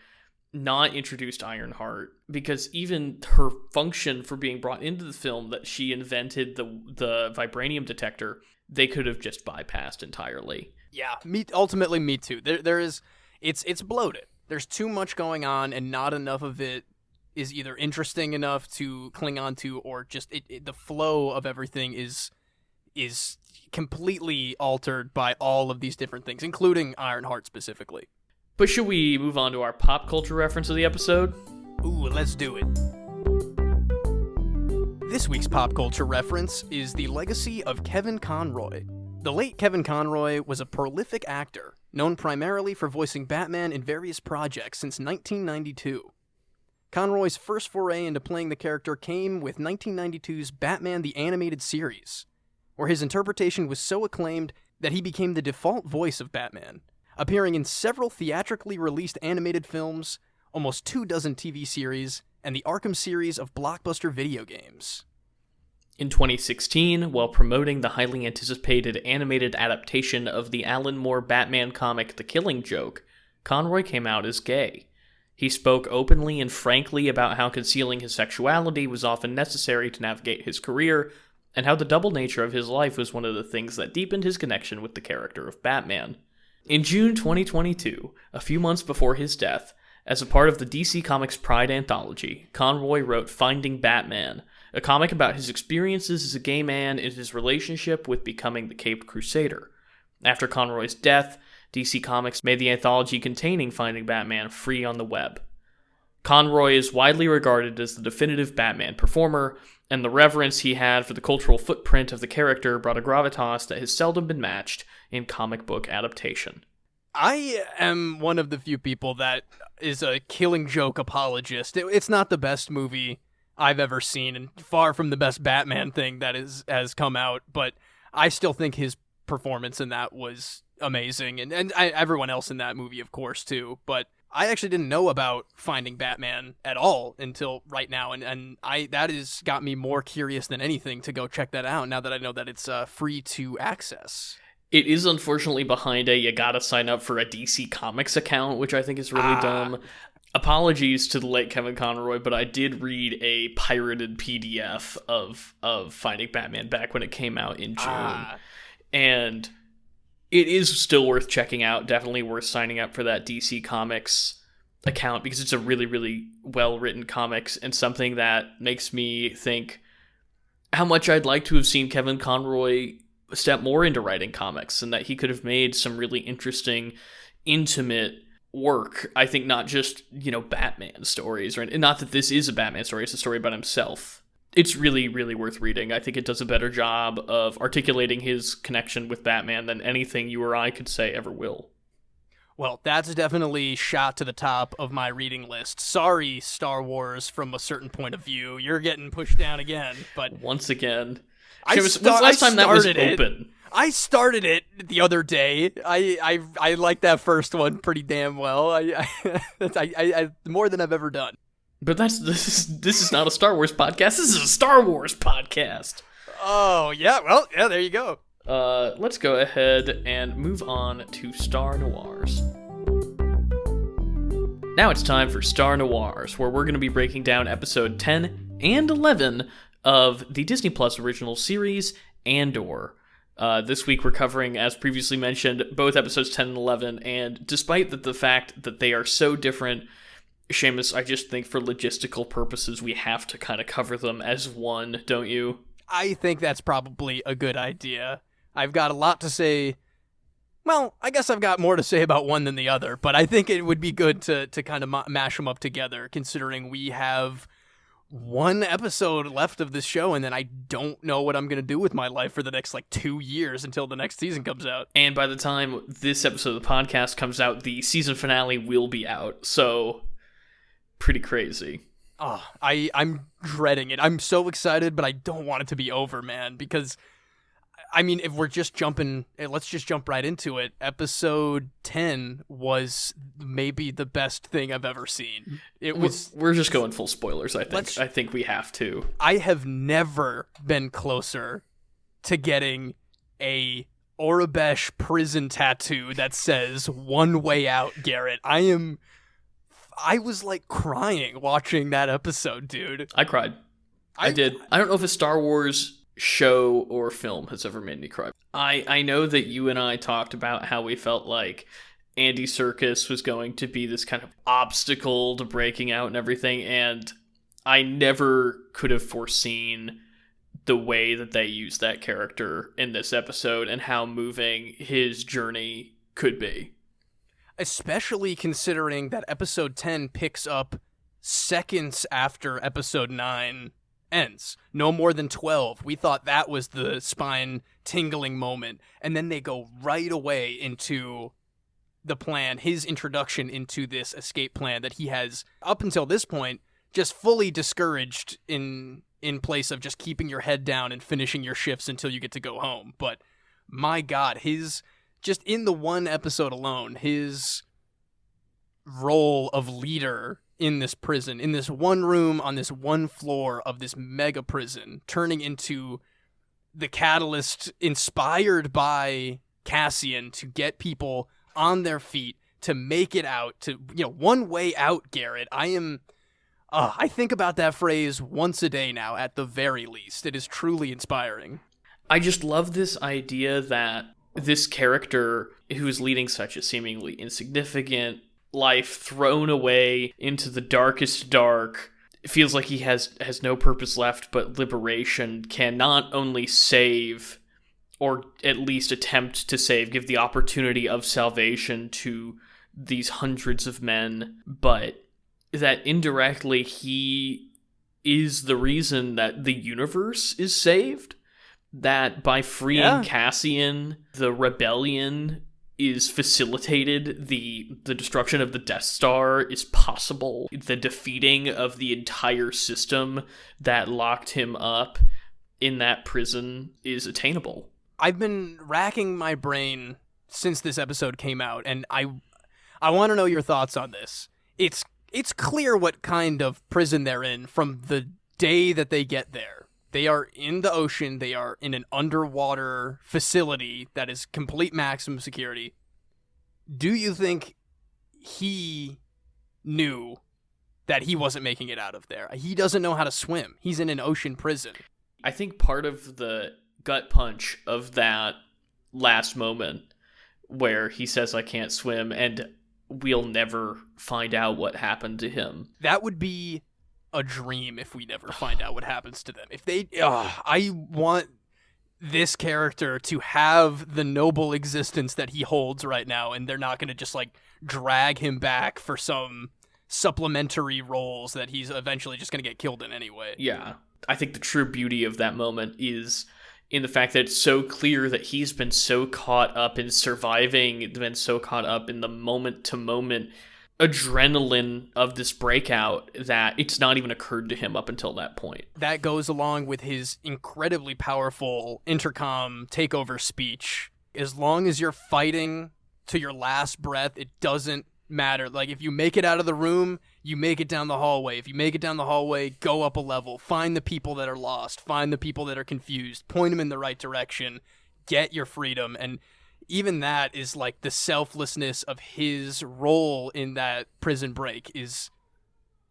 Speaker 2: not introduced Ironheart, because even her function for being brought into the film, that she invented the vibranium detector, they could have just bypassed entirely.
Speaker 1: Yeah, ultimately me too. It's bloated. There's too much going on, and not enough of it is either interesting enough to cling on to, or just the flow of everything is completely altered by all of these different things, including Ironheart specifically.
Speaker 2: But should we move on to our pop culture reference of the episode?
Speaker 1: Ooh, let's do it. This week's pop culture reference is the legacy of Kevin Conroy. The late Kevin Conroy was a prolific actor, known primarily for voicing Batman in various projects since 1992. Conroy's first foray into playing the character came with 1992's Batman the Animated Series, where his interpretation was so acclaimed that he became the default voice of Batman, appearing in several theatrically released animated films, almost 24 TV series, and the Arkham series of blockbuster video games.
Speaker 2: In 2016, while promoting the highly anticipated animated adaptation of the Alan Moore Batman comic The Killing Joke, Conroy came out as gay. He spoke openly and frankly about how concealing his sexuality was often necessary to navigate his career, and how the double nature of his life was one of the things that deepened his connection with the character of Batman. In June 2022, a few months before his death, as a part of the DC Comics Pride anthology, Conroy wrote Finding Batman, a comic about his experiences as a gay man and his relationship with becoming the Caped Crusader. After Conroy's death, DC Comics made the anthology containing Finding Batman free on the web. Conroy is widely regarded as the definitive Batman performer, and the reverence he had for the cultural footprint of the character brought a gravitas that has seldom been matched in comic book adaptation.
Speaker 1: I am one of the few people that is a Killing Joke apologist. It's not the best movie I've ever seen, and far from the best Batman thing that has come out, but I still think his performance in that was amazing, and everyone else in that movie, of course, too, but I actually didn't know about Finding Batman at all until right now, and that has got me more curious than anything to go check that out now that I know that it's free to access.
Speaker 2: It is unfortunately behind you gotta sign up for a DC Comics account, which I think is really dumb. Apologies to the late Kevin Conroy, but I did read a pirated PDF of Finding Batman back when it came out in June. And it is still worth checking out, definitely worth signing up for that DC Comics account, because it's a really, really well-written comics, and something that makes me think how much I'd like to have seen Kevin Conroy step more into writing comics, and that he could have made some really interesting, intimate work. I think not just, Batman stories, or not that this is a Batman story, it's a story about himself. It's really, really worth reading. I think it does a better job of articulating his connection with Batman than anything you or I could say ever will.
Speaker 1: Well, that's definitely shot to the top of my reading list. Sorry, Star Wars, from a certain point of view. You're getting pushed down again, but...
Speaker 2: Once again.
Speaker 1: When's
Speaker 2: the last time that was open?
Speaker 1: I started it the other day. I like that first one pretty damn well. I more than I've ever done.
Speaker 2: But this is not a Star Wars podcast. This is a Star Wars podcast.
Speaker 1: Oh, yeah. Well, yeah, there you go.
Speaker 2: Let's go ahead and move on to Star Noirs. Now it's time for Star Noirs, where we're going to be breaking down episode 10 and 11 of the Disney Plus original series, Andor. This week we're covering, as previously mentioned, both episodes 10 and 11, and despite the fact that they are so different, Seamus, I just think for logistical purposes we have to kind of cover them as one, don't you?
Speaker 1: I think that's probably a good idea. I've got a lot to say. Well, I guess I've got more to say about one than the other, but I think it would be good to kind of mash them up together, considering we have one episode left of this show, and then I don't know what I'm going to do with my life for the next, 2 years until the next season comes out.
Speaker 2: And by the time this episode of the podcast comes out, the season finale will be out, so pretty crazy.
Speaker 1: Oh, I'm dreading it. I'm so excited, but I don't want it to be over, man, because if we're just jumping, let's just jump right into it. Episode 10 was maybe the best thing I've ever seen.
Speaker 2: We're just going full spoilers, I think. I think we have to.
Speaker 1: I have never been closer to getting a Orabesh prison tattoo that says "One Way Out," Garrett. I was crying watching that episode, dude.
Speaker 2: I cried. I did. I don't know if a Star Wars show or film has ever made me cry. I know that you and I talked about how we felt like Andy Serkis was going to be this kind of obstacle to breaking out and everything, and I never could have foreseen the way that they used that character in this episode and how moving his journey could be.
Speaker 1: Especially considering that episode 10 picks up seconds after episode 9 ends. No more than 12. We thought that was the spine-tingling moment. And then they go right away into the plan, his introduction into this escape plan that he has, up until this point, just fully discouraged in place of just keeping your head down and finishing your shifts until you get to go home. But my God, just in the one episode alone, his role of leader in this prison, in this one room, on this one floor of this mega prison, turning into the catalyst inspired by Cassian to get people on their feet, to make it out, to, one way out, Garrett. I think about that phrase once a day now, at the very least. It is truly inspiring.
Speaker 2: I just love this idea that this character who is leading such a seemingly insignificant life, thrown away into the darkest dark, feels like he has no purpose left but liberation, can not only save, or at least attempt to save, give the opportunity of salvation to these hundreds of men, but that indirectly he is the reason that the universe is saved. That by freeing Cassian, the rebellion is facilitated, the destruction of the Death Star is possible, the defeating of the entire system that locked him up in that prison is attainable.
Speaker 1: I've been racking my brain since this episode came out, and I want to know your thoughts on this. It's clear what kind of prison they're in from the day that they get there. They are in the ocean. They are in an underwater facility that is complete maximum security. Do you think he knew that he wasn't making it out of there? He doesn't know how to swim. He's in an ocean prison.
Speaker 2: I think part of the gut punch of that last moment where he says, "I can't swim," and we'll never find out what happened to him.
Speaker 1: That would be a dream if we never find out what happens to them. If they, I want this character to have the noble existence that he holds right now, and they're not going to just drag him back for some supplementary roles that he's eventually just going to get killed in anyway.
Speaker 2: Yeah. I think the true beauty of that moment is in the fact that it's so clear that he's been so caught up in surviving, been so caught up in the moment-to-moment adrenaline of this breakout that it's not even occurred to him up until that point.
Speaker 1: That goes along with his incredibly powerful intercom takeover speech. As long as you're fighting to your last breath, it doesn't matter. If you make it out of the room, you make it down the hallway. If you make it down the hallway, go up a level. Find the people that are lost. Find the people that are confused. Point them in the right direction. Get your freedom. And even that is the selflessness of his role in that prison break is,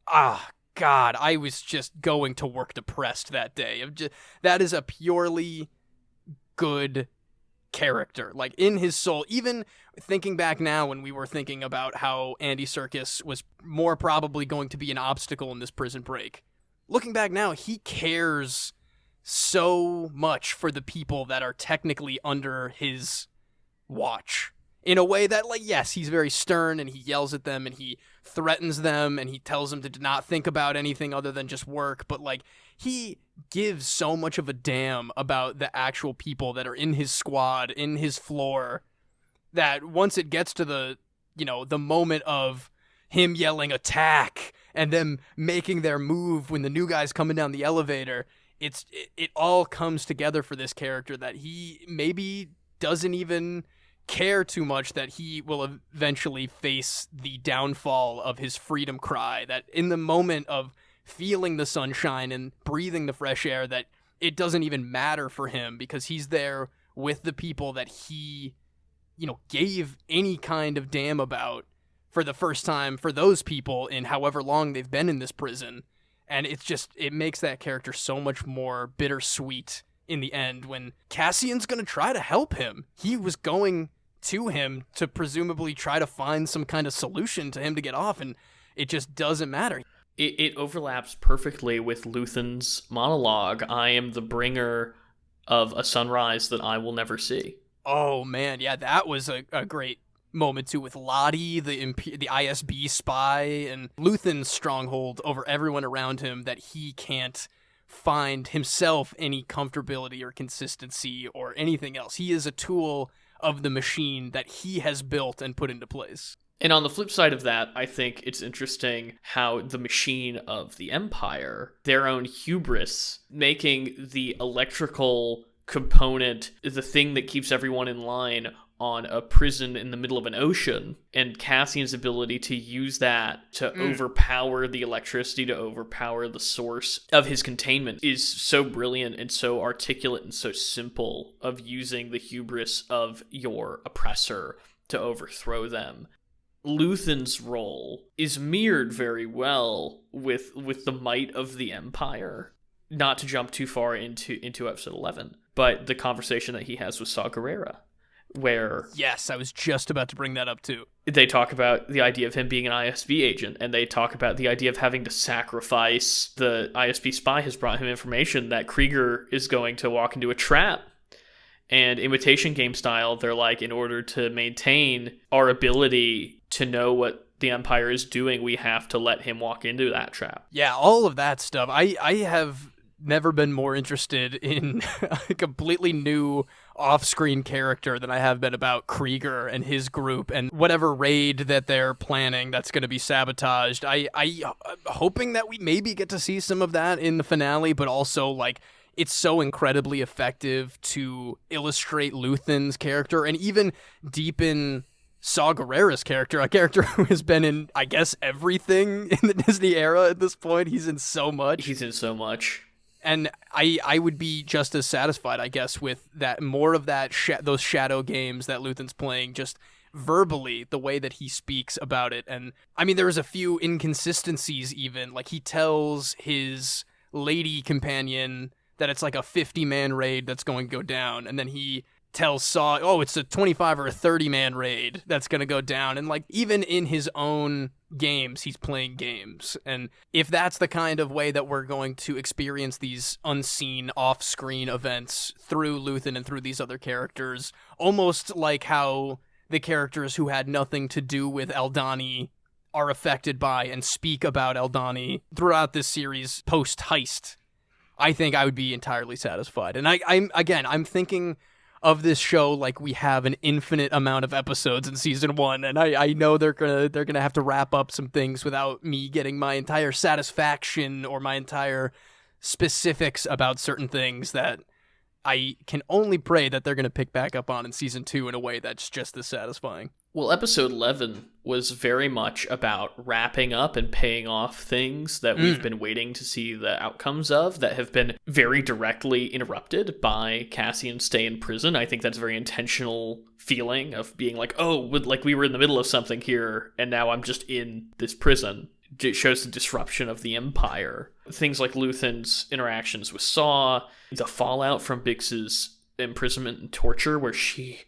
Speaker 1: God, I was just going to work depressed that day. That is a purely good character, like in his soul. Even thinking back now when we were thinking about how Andy Serkis was more probably going to be an obstacle in this prison break, looking back now, he cares so much for the people that are technically under his watch in a way that, like, yes, he's very stern and he yells at them and he threatens them and he tells them to not think about anything other than just work, but like he gives so much of a damn about the actual people that are in his squad, in his floor, that once it gets to the, you know, the moment of him yelling attack and them making their move when the new guy's coming down the elevator, it all comes together for this character that he maybe doesn't even care too much that he will eventually face the downfall of his freedom cry, that in the moment of feeling the sunshine and breathing the fresh air, that it doesn't even matter for him because he's there with the people that he, you know, gave any kind of damn about for the first time for those people in however long they've been in this prison. And it's just, it makes that character so much more bittersweet in the end when Cassian's going to try to help him. He was going to him to presumably try to find some kind of solution to him to get off, and it just doesn't matter.
Speaker 2: It overlaps perfectly with Luthen's monologue, I am the bringer of a sunrise that I will never see.
Speaker 1: Oh, man, yeah, that was a great moment, too, with Lottie, the ISB spy, and Luthen's stronghold over everyone around him that he can't find himself any comfortability or consistency or anything else. He is a tool of the machine that he has built and put into place.
Speaker 2: And on the flip side of that, I think it's interesting how the machine of the Empire, their own hubris, making the electrical component the thing that keeps everyone in line on a prison in the middle of an ocean, and Cassian's ability to use that to overpower the electricity, to overpower the source of his containment, is so brilliant and so articulate and so simple, of using the hubris of your oppressor to overthrow them. Luthen's role is mirrored very well with the might of the Empire. Not to jump too far into episode 11, but the conversation that he has with Saw Gerrera, where...
Speaker 1: Yes, I was just about to bring that up too.
Speaker 2: They talk about the idea of him being an ISB agent, and they talk about the idea of having to sacrifice. The ISB spy has brought him information that Krieger is going to walk into a trap. And Imitation Game style, they're like, in order to maintain our ability to know what the Empire is doing, we have to let him walk into that trap.
Speaker 1: Yeah, all of that stuff. I have never been more interested in a completely new off-screen character than I have been about Krieger and his group and whatever raid that they're planning that's going to be sabotaged. I'm hoping that we maybe get to see some of that in the finale, but also, like, it's so incredibly effective to illustrate Luthen's character and even deepen Saw Gerrera's character, a character who has been in, I guess, everything in the Disney era at this point. He's in so much. And I would be just as satisfied, I guess, with that, more of that those shadow games that Luthen's playing, just verbally, the way that he speaks about it. And I mean, there was a few inconsistencies even. Like, he tells his lady companion that it's like a 50-man raid that's going to go down, and then he tells Saw, oh, it's a 25 or a 30-man raid that's going to go down. And, like, even in his own games, he's playing games. And if that's the kind of way that we're going to experience these unseen off-screen events through Luthen and through these other characters, almost like how the characters who had nothing to do with Aldhani are affected by and speak about Aldhani throughout this series post-heist, I think I would be entirely satisfied. And I'm thinking of this show like we have an infinite amount of episodes in season 1, and I know they're gonna have to wrap up some things without me getting my entire satisfaction or my entire specifics about certain things that I can only pray that they're gonna pick back up on in season 2 in a way that's just as satisfying.
Speaker 2: Well, episode 11 was very much about wrapping up and paying off things that we've been waiting to see the outcomes of that have been very directly interrupted by Cassian's stay in prison. I think that's a very intentional feeling of being like, oh, like we were in the middle of something here, and now I'm just in this prison. It shows the disruption of the Empire. Things like Luthen's interactions with Saw, the fallout from Bix's imprisonment and torture, where she's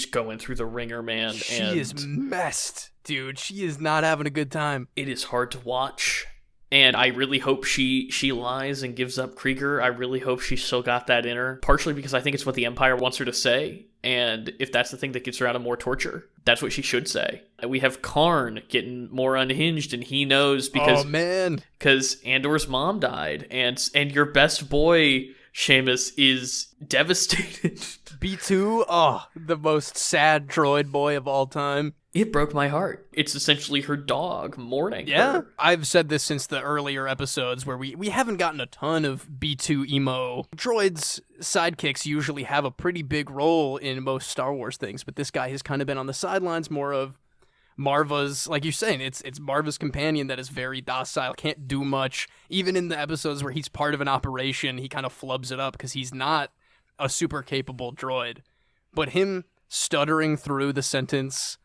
Speaker 2: going through the ringer, man.
Speaker 1: She is messed, dude. She is not having a good time.
Speaker 2: It is hard to watch. And I really hope she lies and gives up Krieger. I really hope she's still got that in her. Partially because I think it's what the Empire wants her to say. And if that's the thing that gets her out of more torture, that's what she should say. We have Karn getting more unhinged, and he knows because...
Speaker 1: Oh, man.
Speaker 2: Because Andor's mom died. And your best boy, Seamus, is devastated.
Speaker 1: B2, the most sad droid boy of all time.
Speaker 2: It broke my heart. It's essentially her dog mourning her.
Speaker 1: I've said this since the earlier episodes where we haven't gotten a ton of B2 emo. Droids' sidekicks usually have a pretty big role in most Star Wars things, but this guy has kind of been on the sidelines, more of Marva's, like you're saying, it's Marva's companion that is very docile, can't do much. Even in the episodes where he's part of an operation, he kind of flubs it up because he's not a super capable droid. But him stuttering through the sentence,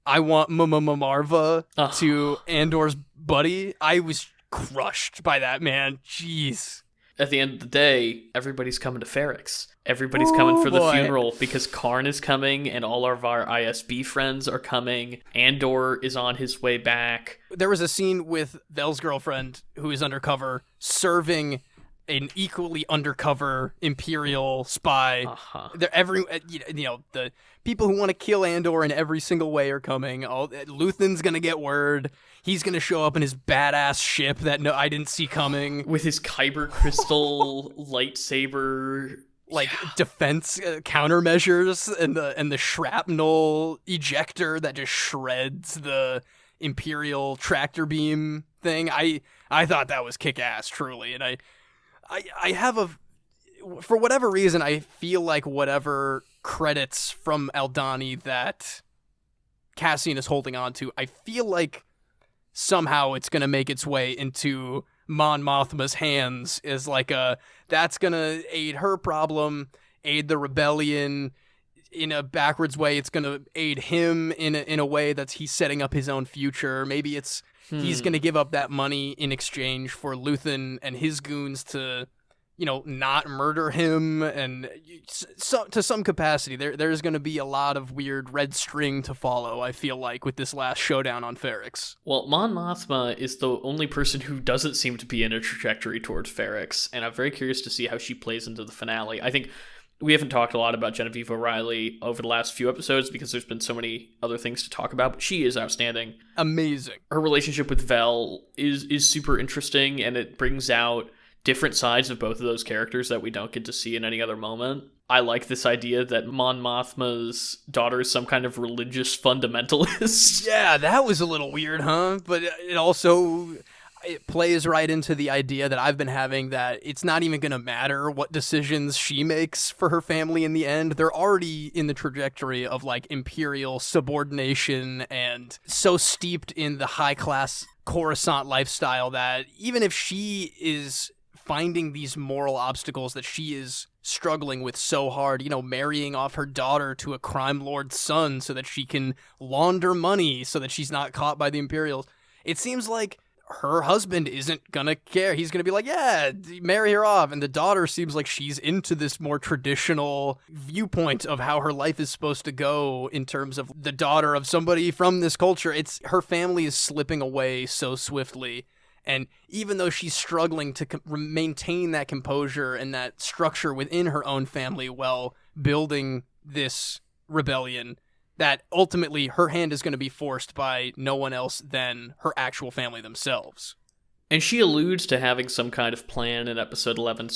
Speaker 1: I want Marva to Andor's buddy, I was crushed by that, man. Jeez.
Speaker 2: At the end of the day, everybody's coming to Ferrix. Everybody's coming for the funeral because Karn is coming and all of our ISB friends are coming. Andor is on his way back.
Speaker 1: There was a scene with Vel's girlfriend, who is undercover, serving an equally undercover Imperial spy. The people who want to kill Andor in every single way are coming. Luthen's gonna get word. He's gonna show up in his badass ship that I didn't see coming,
Speaker 2: with his kyber crystal lightsaber,
Speaker 1: defense countermeasures, and the shrapnel ejector that just shreds the Imperial tractor beam thing. I thought that was kick-ass, truly, and I have for whatever reason, I feel like whatever credits from Aldhani that Cassian is holding on to, I feel like somehow it's going to make its way into Mon Mothma's hands as that's going to aid her problem, aid the rebellion. In a backwards way, it's going to aid him in a way that's he's setting up his own future. Maybe it's he's going to give up that money in exchange for Luthen and his goons to, not murder him. And to some capacity, there's going to be a lot of weird red string to follow, I feel like, with this last showdown on Ferrix.
Speaker 2: Well, Mon Mothma is the only person who doesn't seem to be in a trajectory towards Ferrix, and I'm very curious to see how she plays into the finale. I think we haven't talked a lot about Genevieve O'Reilly over the last few episodes because there's been so many other things to talk about, but she is outstanding.
Speaker 1: Amazing.
Speaker 2: Her relationship with Vel is super interesting, and it brings out different sides of both of those characters that we don't get to see in any other moment. I like this idea that Mon Mothma's daughter is some kind of religious fundamentalist.
Speaker 1: Yeah, that was a little weird, huh? But it plays right into the idea that I've been having that it's not even going to matter what decisions she makes for her family in the end. They're already in the trajectory of imperial subordination and so steeped in the high-class Coruscant lifestyle that even if she is finding these moral obstacles that she is struggling with so hard, marrying off her daughter to a crime lord's son so that she can launder money so that she's not caught by the Imperials, it seems like her husband isn't gonna care. He's gonna be like, yeah, marry her off. And the daughter seems like she's into this more traditional viewpoint of how her life is supposed to go in terms of the daughter of somebody from this culture. Her family is slipping away so swiftly. And even though she's struggling to maintain that composure and that structure within her own family while building this rebellion, that ultimately her hand is going to be forced by no one else than her actual family themselves.
Speaker 2: And she alludes to having some kind of plan in episode 11,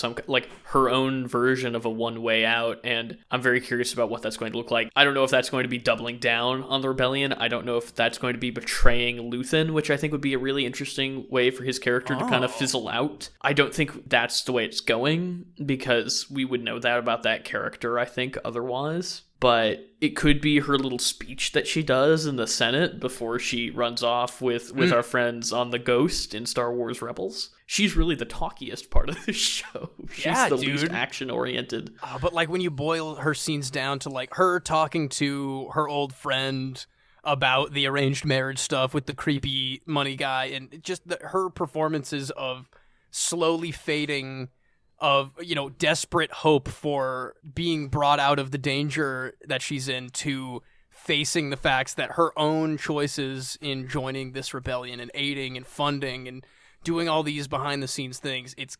Speaker 2: her own version of a one-way out, and I'm very curious about what that's going to look like. I don't know if that's going to be doubling down on the rebellion. I don't know if that's going to be betraying Luthen, which I think would be a really interesting way for his character to kind of fizzle out. I don't think that's the way it's going, because we would know that about that character, I think, otherwise. But it could be her little speech that she does in the Senate before she runs off with our friends on the Ghost in Star Wars Rebels. She's really the talkiest part of the show. She's the least action-oriented.
Speaker 1: But when you boil her scenes down to her talking to her old friend about the arranged marriage stuff with the creepy money guy, and just her performances of slowly fading of, desperate hope for being brought out of the danger that she's in to facing the facts that her own choices in joining this rebellion and aiding and funding and doing all these behind the scenes things, it's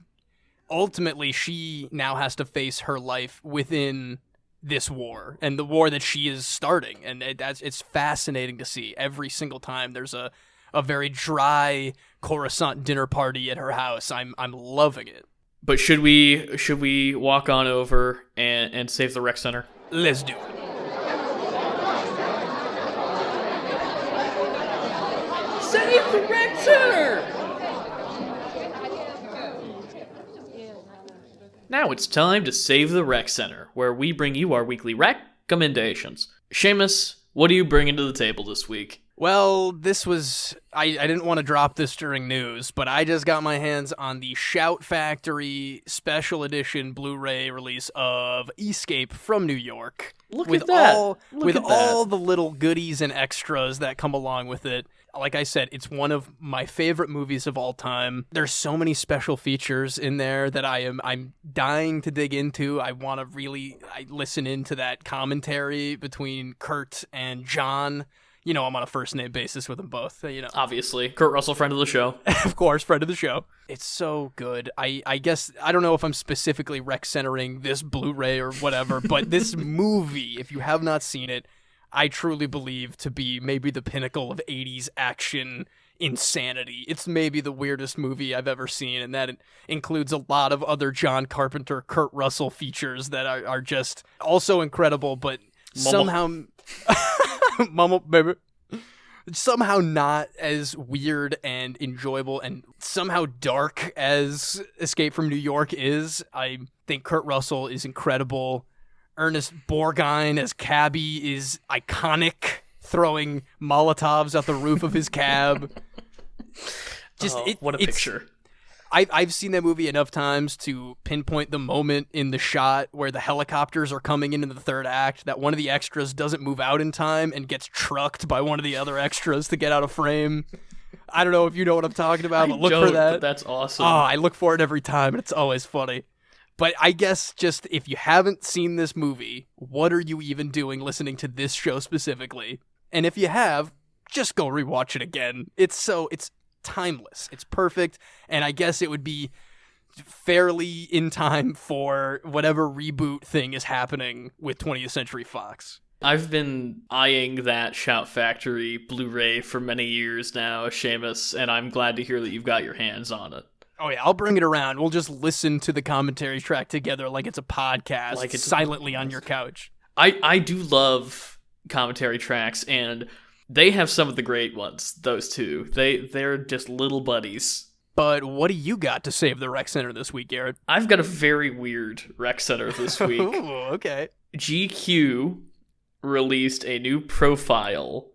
Speaker 1: ultimately she now has to face her life within this war and the war that she is starting. And it's fascinating to see every single time there's a very dry Coruscant dinner party at her house. I'm loving it.
Speaker 2: But should we walk on over and save the rec center?
Speaker 1: Let's do it.
Speaker 2: Save the rec center! Now it's time to save the rec center, where we bring you our weekly recommendations. Seamus, what are you bringing to the table this week?
Speaker 1: Well, this was... I didn't want to drop this during news, but I just got my hands on the Shout Factory Special Edition Blu-ray release of Escape from New York.
Speaker 2: Look at that.
Speaker 1: With all the little goodies and extras that come along with it. Like I said, it's one of my favorite movies of all time. There's so many special features in there that I'm dying to dig into. I want to I listen into that commentary between Kurt and John. I'm on a first name basis with them both.
Speaker 2: Obviously. Kurt Russell, friend of the show.
Speaker 1: Of course, friend of the show. It's so good. I guess, I don't know if I'm specifically rec-centering this Blu-ray or whatever, but this movie, if you have not seen it, I truly believe to be maybe the pinnacle of 80s action insanity. It's maybe the weirdest movie I've ever seen, and that includes a lot of other John Carpenter, Kurt Russell features that are just also incredible, but somehow... Mama, baby. Somehow not as weird and enjoyable and somehow dark as Escape from New York is. I think Kurt Russell is incredible. Ernest Borgnine as Cabby is iconic, throwing Molotovs out the roof of his cab.
Speaker 2: What a picture.
Speaker 1: I've seen that movie enough times to pinpoint the moment in the shot where the helicopters are coming into the third act that one of the extras doesn't move out in time and gets trucked by one of the other extras to get out of frame. I don't know if you know what I'm talking about, but look for that.
Speaker 2: But that's awesome.
Speaker 1: Oh, I look for it every time, and it's always funny. But I guess just if you haven't seen this movie, what are you even doing listening to this show specifically? And if you have, just go rewatch it again. It's timeless. It's perfect, and I guess it would be fairly in time for whatever reboot thing is happening with 20th Century Fox.
Speaker 2: I've been eyeing that Shout Factory Blu-ray for many years now, Seamus, and I'm glad to hear that you've got your hands on it.
Speaker 1: Oh yeah, I'll bring it around. We'll just listen to the commentary track together like it's a podcast, like it's silently on your couch.
Speaker 2: I do love commentary tracks, and they have some of the great ones, those two. They're just little buddies.
Speaker 1: But what do you got to save the rec center this week, Garrett?
Speaker 2: I've got a very weird rec center this week.
Speaker 1: Ooh, okay.
Speaker 2: GQ released a new profile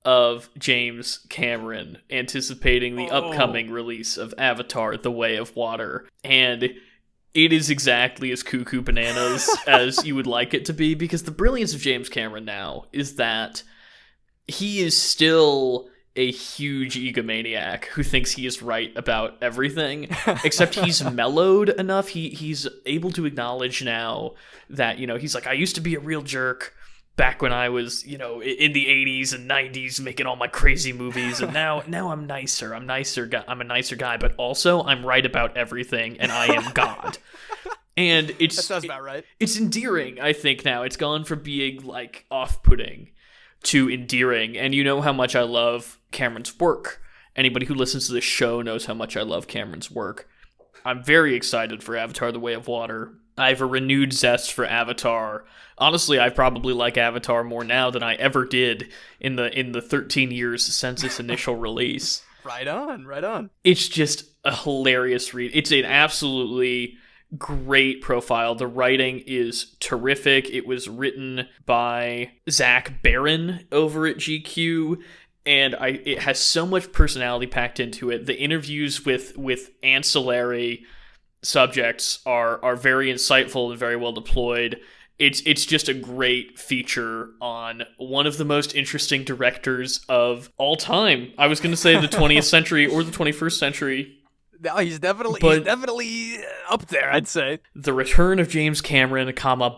Speaker 2: of James Cameron, anticipating the upcoming release of Avatar: The Way of Water. And it is exactly as cuckoo bananas as you would like it to be, because the brilliance of James Cameron now is that he is still a huge egomaniac who thinks he is right about everything, except he's mellowed enough. He's able to acknowledge now that, he's like, I used to be a real jerk back when I was, in the 80s and 90s making all my crazy movies, and now I'm nicer. I'm a nicer guy, but also I'm right about everything, and I am God. And that
Speaker 1: sounds about right.
Speaker 2: It's endearing, I think, now. It's gone from being, like, off-putting to endearing, and you know how much I love Cameron's work. Anybody who listens to this show knows how much I love Cameron's work. I'm very excited for Avatar: The Way of Water. I have a renewed zest for Avatar. Honestly, I probably like Avatar more now than I ever did in the 13 years since its initial release.
Speaker 1: Right on.
Speaker 2: It's just a hilarious read. It's an absolutely great profile. The writing is terrific. It was written by Zach Barron over at GQ, and it has so much personality packed into it. The interviews with ancillary subjects are very insightful and very well deployed. It's just a great feature on one of the most interesting directors of all time. I was going to say the 20th century or the 21st century.
Speaker 1: No, he's definitely up there, I'd say.
Speaker 2: The return of James Cameron,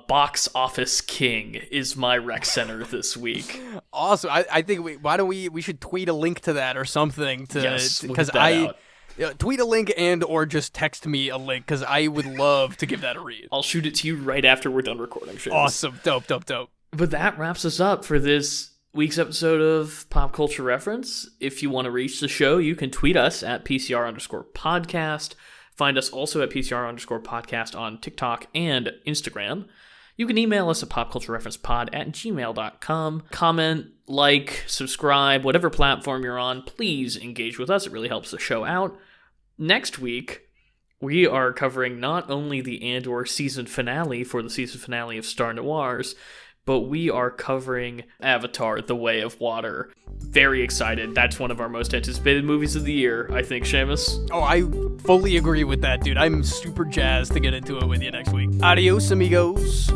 Speaker 2: box office king is my rec center this week.
Speaker 1: Awesome. I think we should tweet a link to that or something
Speaker 2: Yes, we'll
Speaker 1: because
Speaker 2: get that out.
Speaker 1: Tweet a link and or just text me a link because I would love to give that a read.
Speaker 2: I'll shoot it to you right after we're done recording. Seamus.
Speaker 1: Awesome. Dope.
Speaker 2: But that wraps us up for this week's episode of Pop Culture Reference. If you want to reach the show, you can tweet us at PCR_podcast. Find us also at PCR_podcast on TikTok and Instagram. You can email us at popculturereferencepod@gmail.com. Comment, like, subscribe, whatever platform you're on. Please engage with us. It really helps the show out. Next week, we are covering not only the Andor season finale for the season finale of Star Noirs, but we are covering Avatar: The Way of Water. Very excited. That's one of our most anticipated movies of the year, I think, Seamus.
Speaker 1: Oh, I fully agree with that, dude. I'm super jazzed to get into it with you next week. Adios, amigos.